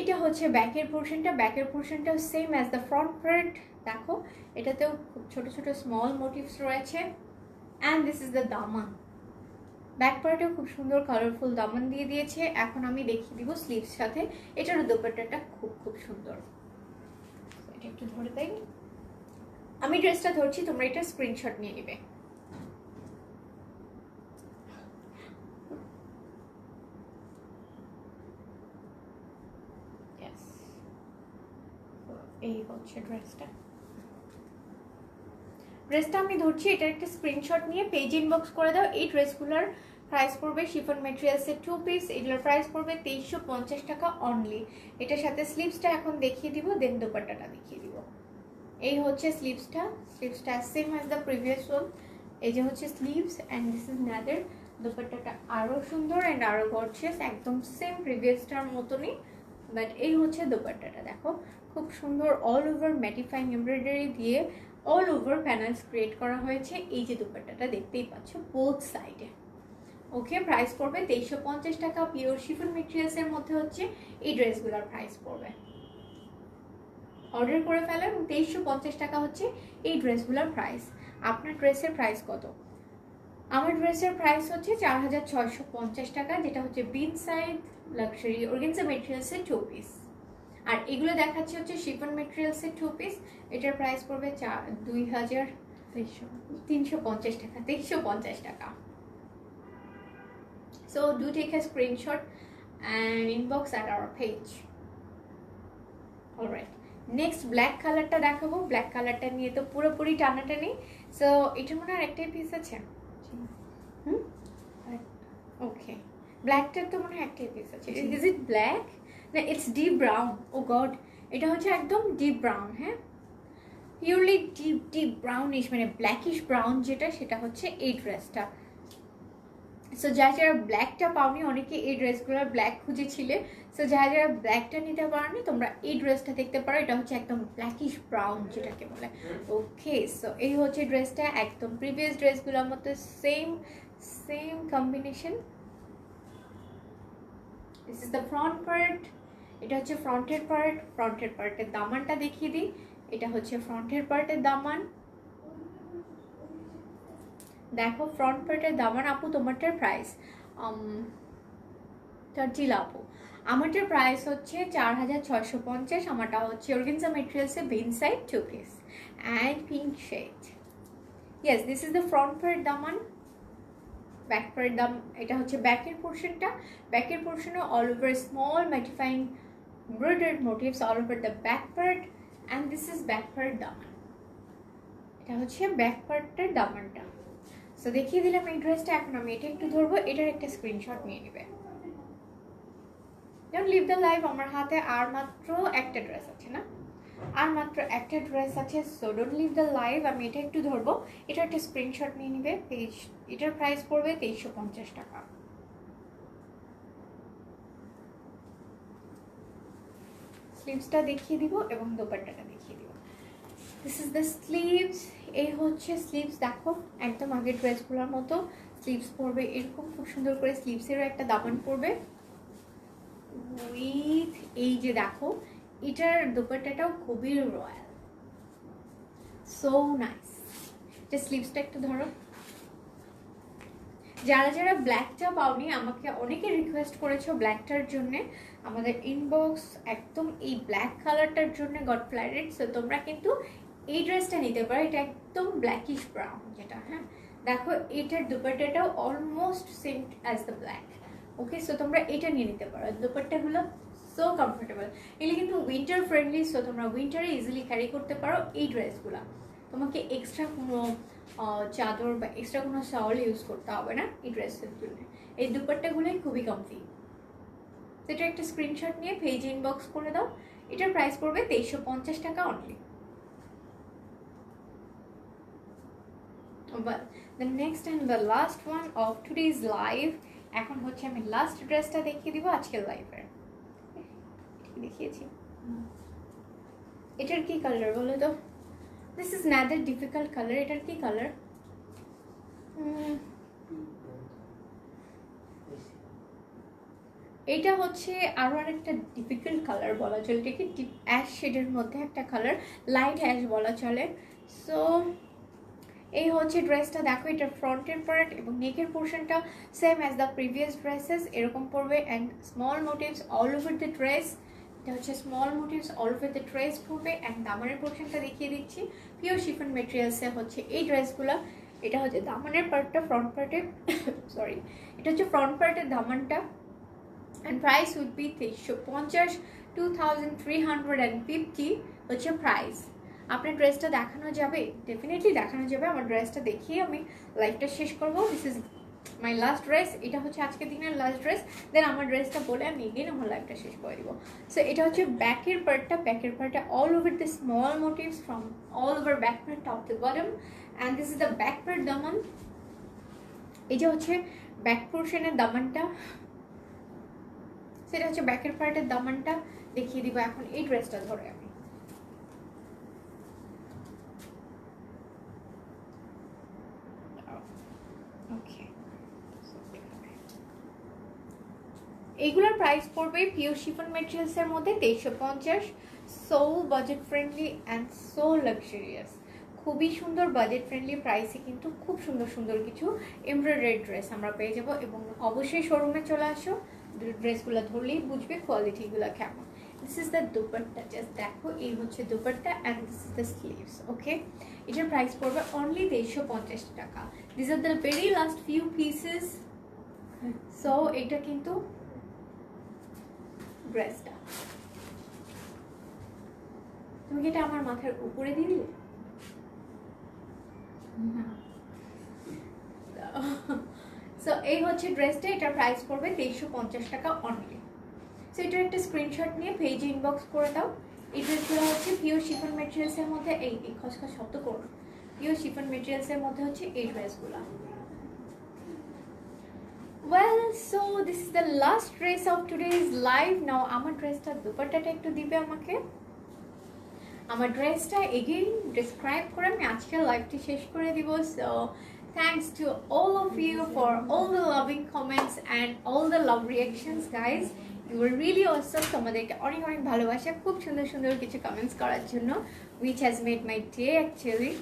এটা হচ্ছে ব্যাকের পোর্শনটা। ব্যাকের পোর্শনটাও same as the front part. দেখো এটাতেও খুব ছোট ছোট স্মল মোটিভস রয়েছে। And this is the daman. Back পার্টেও খুব সুন্দর কালারফুল দামান দিয়ে দিয়েছে। এখন আমি দেখিয়ে দিব স্লিভস সাথে। এটার দোপাট্টাটা খুব খুব সুন্দর। এটা একটু ধরে দেই, আমি ড্রেসটা ধরছি, তোমরা এটা স্ক্রিনশট নিয়ে নিবে। এই হচ্ছে ড্রেসটা। ড্রেসটা আমি ধরছি, এটার একটা স্ক্রিনশট নিয়ে পেজ ইনবক্স করে দাও। এই ড্রেসগুলোর প্রাইস পড়বে শিফন মেটেরিয়ালসের 2 পিস, এগুলোর প্রাইস পড়বে 2350 টাকা অনলি। এটার সাথে স্লিভসটা এখন দেখিয়ে দিব, দেন দোপাট্টাটা দেখিয়ে দিব। এই হচ্ছে স্লিভসটা। স্লিভসটা same as the previous one. এই যে হচ্ছে sleeves and this is another. দোপাট্টাটা আরও সুন্দর অ্যান্ড আরও গর্জিয়াস, একদম সেম প্রিভিয়াসটার মতনই। বাট এই হচ্ছে দোপাট্টাটা, দেখো খুব সুন্দর অল ওভার ম্যাটিফাইং এমব্রয়ডারি দিয়ে অল ওভার প্যানেলস ক্রিয়েট করা হয়েছে। এই যে দোপাট্টাটা দেখতেই পাচ্ছ বোথ সাইডে। ওকে, প্রাইস পড়বে 2350 টাকা। পিওর শিফন মেটেরিয়ালসের মধ্যে হচ্ছে এই ড্রেসগুলোর প্রাইস পড়বে। অর্ডার করে ফেলেন, 2350 টাকা হচ্ছে এই ড্রেসগুলোর প্রাইস। আপনার ড্রেসের প্রাইস কত? আমার ড্রেসের প্রাইস হচ্ছে 4650 টাকা, যেটা হচ্ছে বিন সাইড লাক্সারি অর্গানজা মেটেরিয়ালসের 2 পিস। আর এগুলো দেখাচ্ছে হচ্ছে শিফন মেটেরিয়ালসের 2 পিস। এটার প্রাইস পড়বে 2350 টাকা, 2350 টাকা। So do take a screenshot and inbox at our page. Alright, next black কালারটা দেখাবো। ব্ল্যাক কালারটা নিয়ে তো পুরোপুরি টানাটানি। সো এটার মনে হয় একটাই পিস আছে। ওকে, ব্ল্যাকটার তো মনে হয় একটাই পিস আছে। Is it black? না, it's deep brown. Oh god, এটা হচ্ছে একদম ডিপ ব্রাউন। হ্যাঁ, পিওরলি ডিপ ব্রাউনিশ, মানে ব্ল্যাকিশ ব্রাউন যেটা, সেটা হচ্ছে এই ড্রেসটা। সো যারা ব্ল্যাকটা পাওনি, অনেকে এই ড্রেসগুলোর ব্ল্যাক খুঁজেছিলে। সো যারা ব্ল্যাকটা নিতে পারোনি, তোমরা এই ড্রেসটা দেখতে পারো। এটা হচ্ছে একদম ব্ল্যাকিশ ব্রাউন যেটাকে বলে। ওকে, সো এই হচ্ছে ড্রেসটা, একদম প্রিভিয়াস ড্রেসগুলোর মতো same combination. This is the front part. এটা হচ্ছে ফ্রন্টের পার্ট। ফ্রন্টের পার্টের দামানটা দেখিয়ে দিই। এটা হচ্ছে ফ্রন্টের পার্টের দামান। দেখো ফ্রন্ট পার্টের দামান। আপু তোমারটার প্রাইস টার্জিলা আপু, আমারটার প্রাইস হচ্ছে 4650। আমারটা হচ্ছে অর্গানজা মেটেরিয়ালসে বিন side 2 piece and pink shade. Yes, this is the front part daman. Back part দাম, এটা হচ্ছে ব্যাকের পোর্শনটা। ব্যাকের পোর্শনে all over small mattifying embroidered motifs all over the back part, and this is back part daman. এটা হচ্ছে ব্যাক পার্টটার দামানটা। সো দেখিয়ে দিলাম এই ড্রেসটা। এখন আমি এটা একটু ধরবো, এটার একটা স্ক্রিনশট নিয়ে নেবে। Don't leave the life. আমার হাতে আর মাত্র একটা ড্রেস আছে না, আর মাত্র একটা ড্রেস আছে। So don't leave the life. আমি এটা একটু ধরবো, এটা একটা স্ক্রিনশট নিয়ে নিবে। এটার প্রাইস পড়বে 2350 টাকা। স্লিভসটা দেখিয়ে দিব এবং দোপাট্টাটা দেখিয়ে দিব। This is the sleeves. এই হচ্ছে স্লিভস। দেখো একদম আগের ড্রেসগুলোর মতো স্লিভস পড়বে এরকম, খুব সুন্দর করে স্লিভসেরও একটা দামান পড়বে উইথ এই যে দেখো এটার দোপাট্টাটাও খুবই রয়্যাল, সো নাইস। যে স্লিভসটা একটু ধরো। যারা যারা ব্ল্যাকটা পাওনি, আমাকে অনেকে রিকোয়েস্ট করেছো ব্ল্যাকটার জন্যে, আমাদের ইনবক্স একদম এই ব্ল্যাক কালারটার জন্য গট ফ্লাইডেড। সো তোমরা কিন্তু এই ড্রেসটা নিতে পারো, এটা একদম ব্ল্যাকিশ ব্রাউন যেটা। হ্যাঁ দেখো এটার দুপাট্টাটাও almost same as the black. Okay, so তোমরা এটা নিয়ে নিতে পারো। দুপাট্টাগুলো সো কমফোর্টেবল, এগুলি কিন্তু উইন্টার ফ্রেন্ডলি। সো তোমরা উইন্টারে ইজিলি ক্যারি করতে পারো এই ড্রেসগুলো। তোমাকে এক্সট্রা কোনো চাদর বা এক্সট্রা কোনো শাওয়াল ইউজ করতে হবে না এই ড্রেসের জন্য। এই দুপাট্টাগুলোই খুবই কমফি। সেটা একটা স্ক্রিনশট নিয়ে পেজ ইনবক্স করে দাও। এটার প্রাইস পড়বে 2350 টাকা only. Well, the next and the last one of today's live. এখন হচ্ছে আমি লাস্ট ড্রেসটা দেখিয়ে দিব আজকের লাইভের। দেখিয়েছি, এটার কি কালার বলো তো? This is another difficult colour. এটার কি কালার? এটা হচ্ছে আরো একটা ডিফিকাল্ট কালার বলা চলে, এটাকে ডিপ অ্যাশ শেডের মধ্যে একটা কালার, লাইট অ্যাশ বলা চলে। সো এই হচ্ছে ড্রেসটা। দেখো এটা ফ্রন্টের পার্ট এবং নেকের পোর্শনটা same as the previous dresses এরকম পড়বে, and small motifs all over the dress. এটা হচ্ছে small motifs all over the dress পড়বে। অ্যান্ড দামানের পোর্শনটা দেখিয়ে দিচ্ছি, পিওর শিফন মেটেরিয়ালসে হচ্ছে এই ড্রেসগুলো। এটা হচ্ছে দামানের পার্টটা, ফ্রন্ট পার্টে সরি এটা হচ্ছে ফ্রন্ট পার্টের দামানটা। অ্যান্ড প্রাইস উইড বি 2350, 2350 হচ্ছে প্রাইস। আপনার ড্রেসটা দেখানো যাবে? ডেফিনেটলি দেখানো যাবে। আমার ড্রেসটা দেখিয়ে আমি লাইভটা শেষ করবো। This is my last dress. এটা হচ্ছে আজকের দিনের লাস্ট ড্রেস। দেন আমার ড্রেসটা বলে আমি এগেন আমার লাইভটা শেষ করে দিব। সো এটা হচ্ছে ব্যাকের পার্টটা। ব্যাকের পার্টটা all over the small motives from all over back part top to bottom, and this is the back part দামান। এই যে হচ্ছে ব্যাক পোর্শনের দামানটা, সেটা হচ্ছে ব্যাকের পার্টের দামানটা দেখিয়ে দিব। এখন এই ড্রেসটা ধরে আমি এইগুলোর প্রাইস পড়বে পিওর শিফন মেটেরিয়ালসের মধ্যে 2350। So budget friendly and so luxurious. খুবই সুন্দর বাজেট ফ্রেন্ডলি প্রাইসে কিন্তু খুব সুন্দর সুন্দর কিছু এমব্রয়ডারি ড্রেস আমরা পেয়ে যাবো। এবং অবশ্যই শোরুমে চলে আসো, ড্রেসগুলো ধরলেই বুঝবে কোয়ালিটিগুলো কেমন। This is the dupatta. Just দেখো এই হচ্ছে দুপাট্টা and this is the sleeves. Okay, এটার প্রাইস পড়বে অনলি 2350 টাকা। This are the very last few pieces. So এটা কিন্তু ড্রেসটা, তুমি কি এটা আমার মাথার উপরে দিয়ে দিলে? সো এই হচ্ছে ড্রেসটা। এটার প্রাইস পড়বে 2350 টাকা অনলি। সো এটার একটা স্ক্রিনশট নিয়ে পেজে ইনবক্স করে দাও। এই ড্রেসগুলো হচ্ছে পিওর শিফন মেটেরিয়ালসের মধ্যে। এই খসখস শব্দ করুন। পিওর শিফন মেটেরিয়ালসের মধ্যে হচ্ছে এই ড্রেসগুলো। Well, so this is the last dress of today's live. Now আমার ড্রেসটা দুপাট্টাটা একটু দিবে আমাকে। আমার ড্রেসটা এগেইন ডিসক্রাইব করে আমি আজকের লাইভটি শেষ করে দিব। So thanks to all of you for all the loving comments and all the love reactions, guys. You were really awesome. তোমাদেরকে অনেক অনেক ভালোবাসা, খুব সুন্দর সুন্দর কিছু কমেন্টস করার জন্য, which has made my day actually.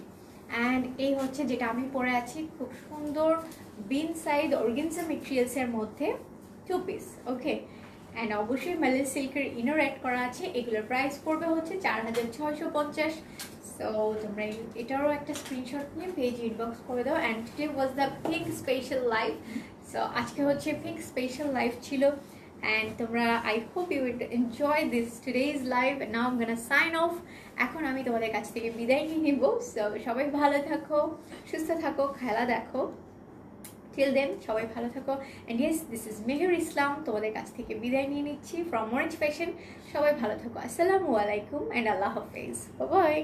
And এই হচ্ছে যেটা আমি পরে আছি, খুব সুন্দর বিন সাইড অর্গানজা মেটেরিয়ালসের মধ্যে 2 পিস। ওকে, অ্যান্ড অবশ্যই মেলিস সিল্কের ইনার অ্যাড করা আছে। এগুলোর প্রাইস পড়বে হচ্ছে 4650। সো তোমরা এটারও একটা স্ক্রিনশট নিয়ে পেজ ইনবক্স করে দাও। And today was the pink special live. So আজকে হচ্ছে পিঙ্ক স্পেশাল লাইভ ছিল। and তোমরা I hope you would enjoy this today's live, and now I'm gonna sign off. এখন আমি তোমাদের কাছ থেকে বিদায় নিয়ে নিব। সো সবাই ভালো থাকো, সুস্থ থাকো, খেলা দেখো। Till then সবাই ভালো থাকো, and yes, this is Meher ইসলাম তোমাদের কাছ থেকে বিদায় নিয়ে নিচ্ছি from Orange Fashion। সবাই ভালো থাকো, আসসালামু আলাইকুম and আল্লাহ হাফেজ, বাই বাই।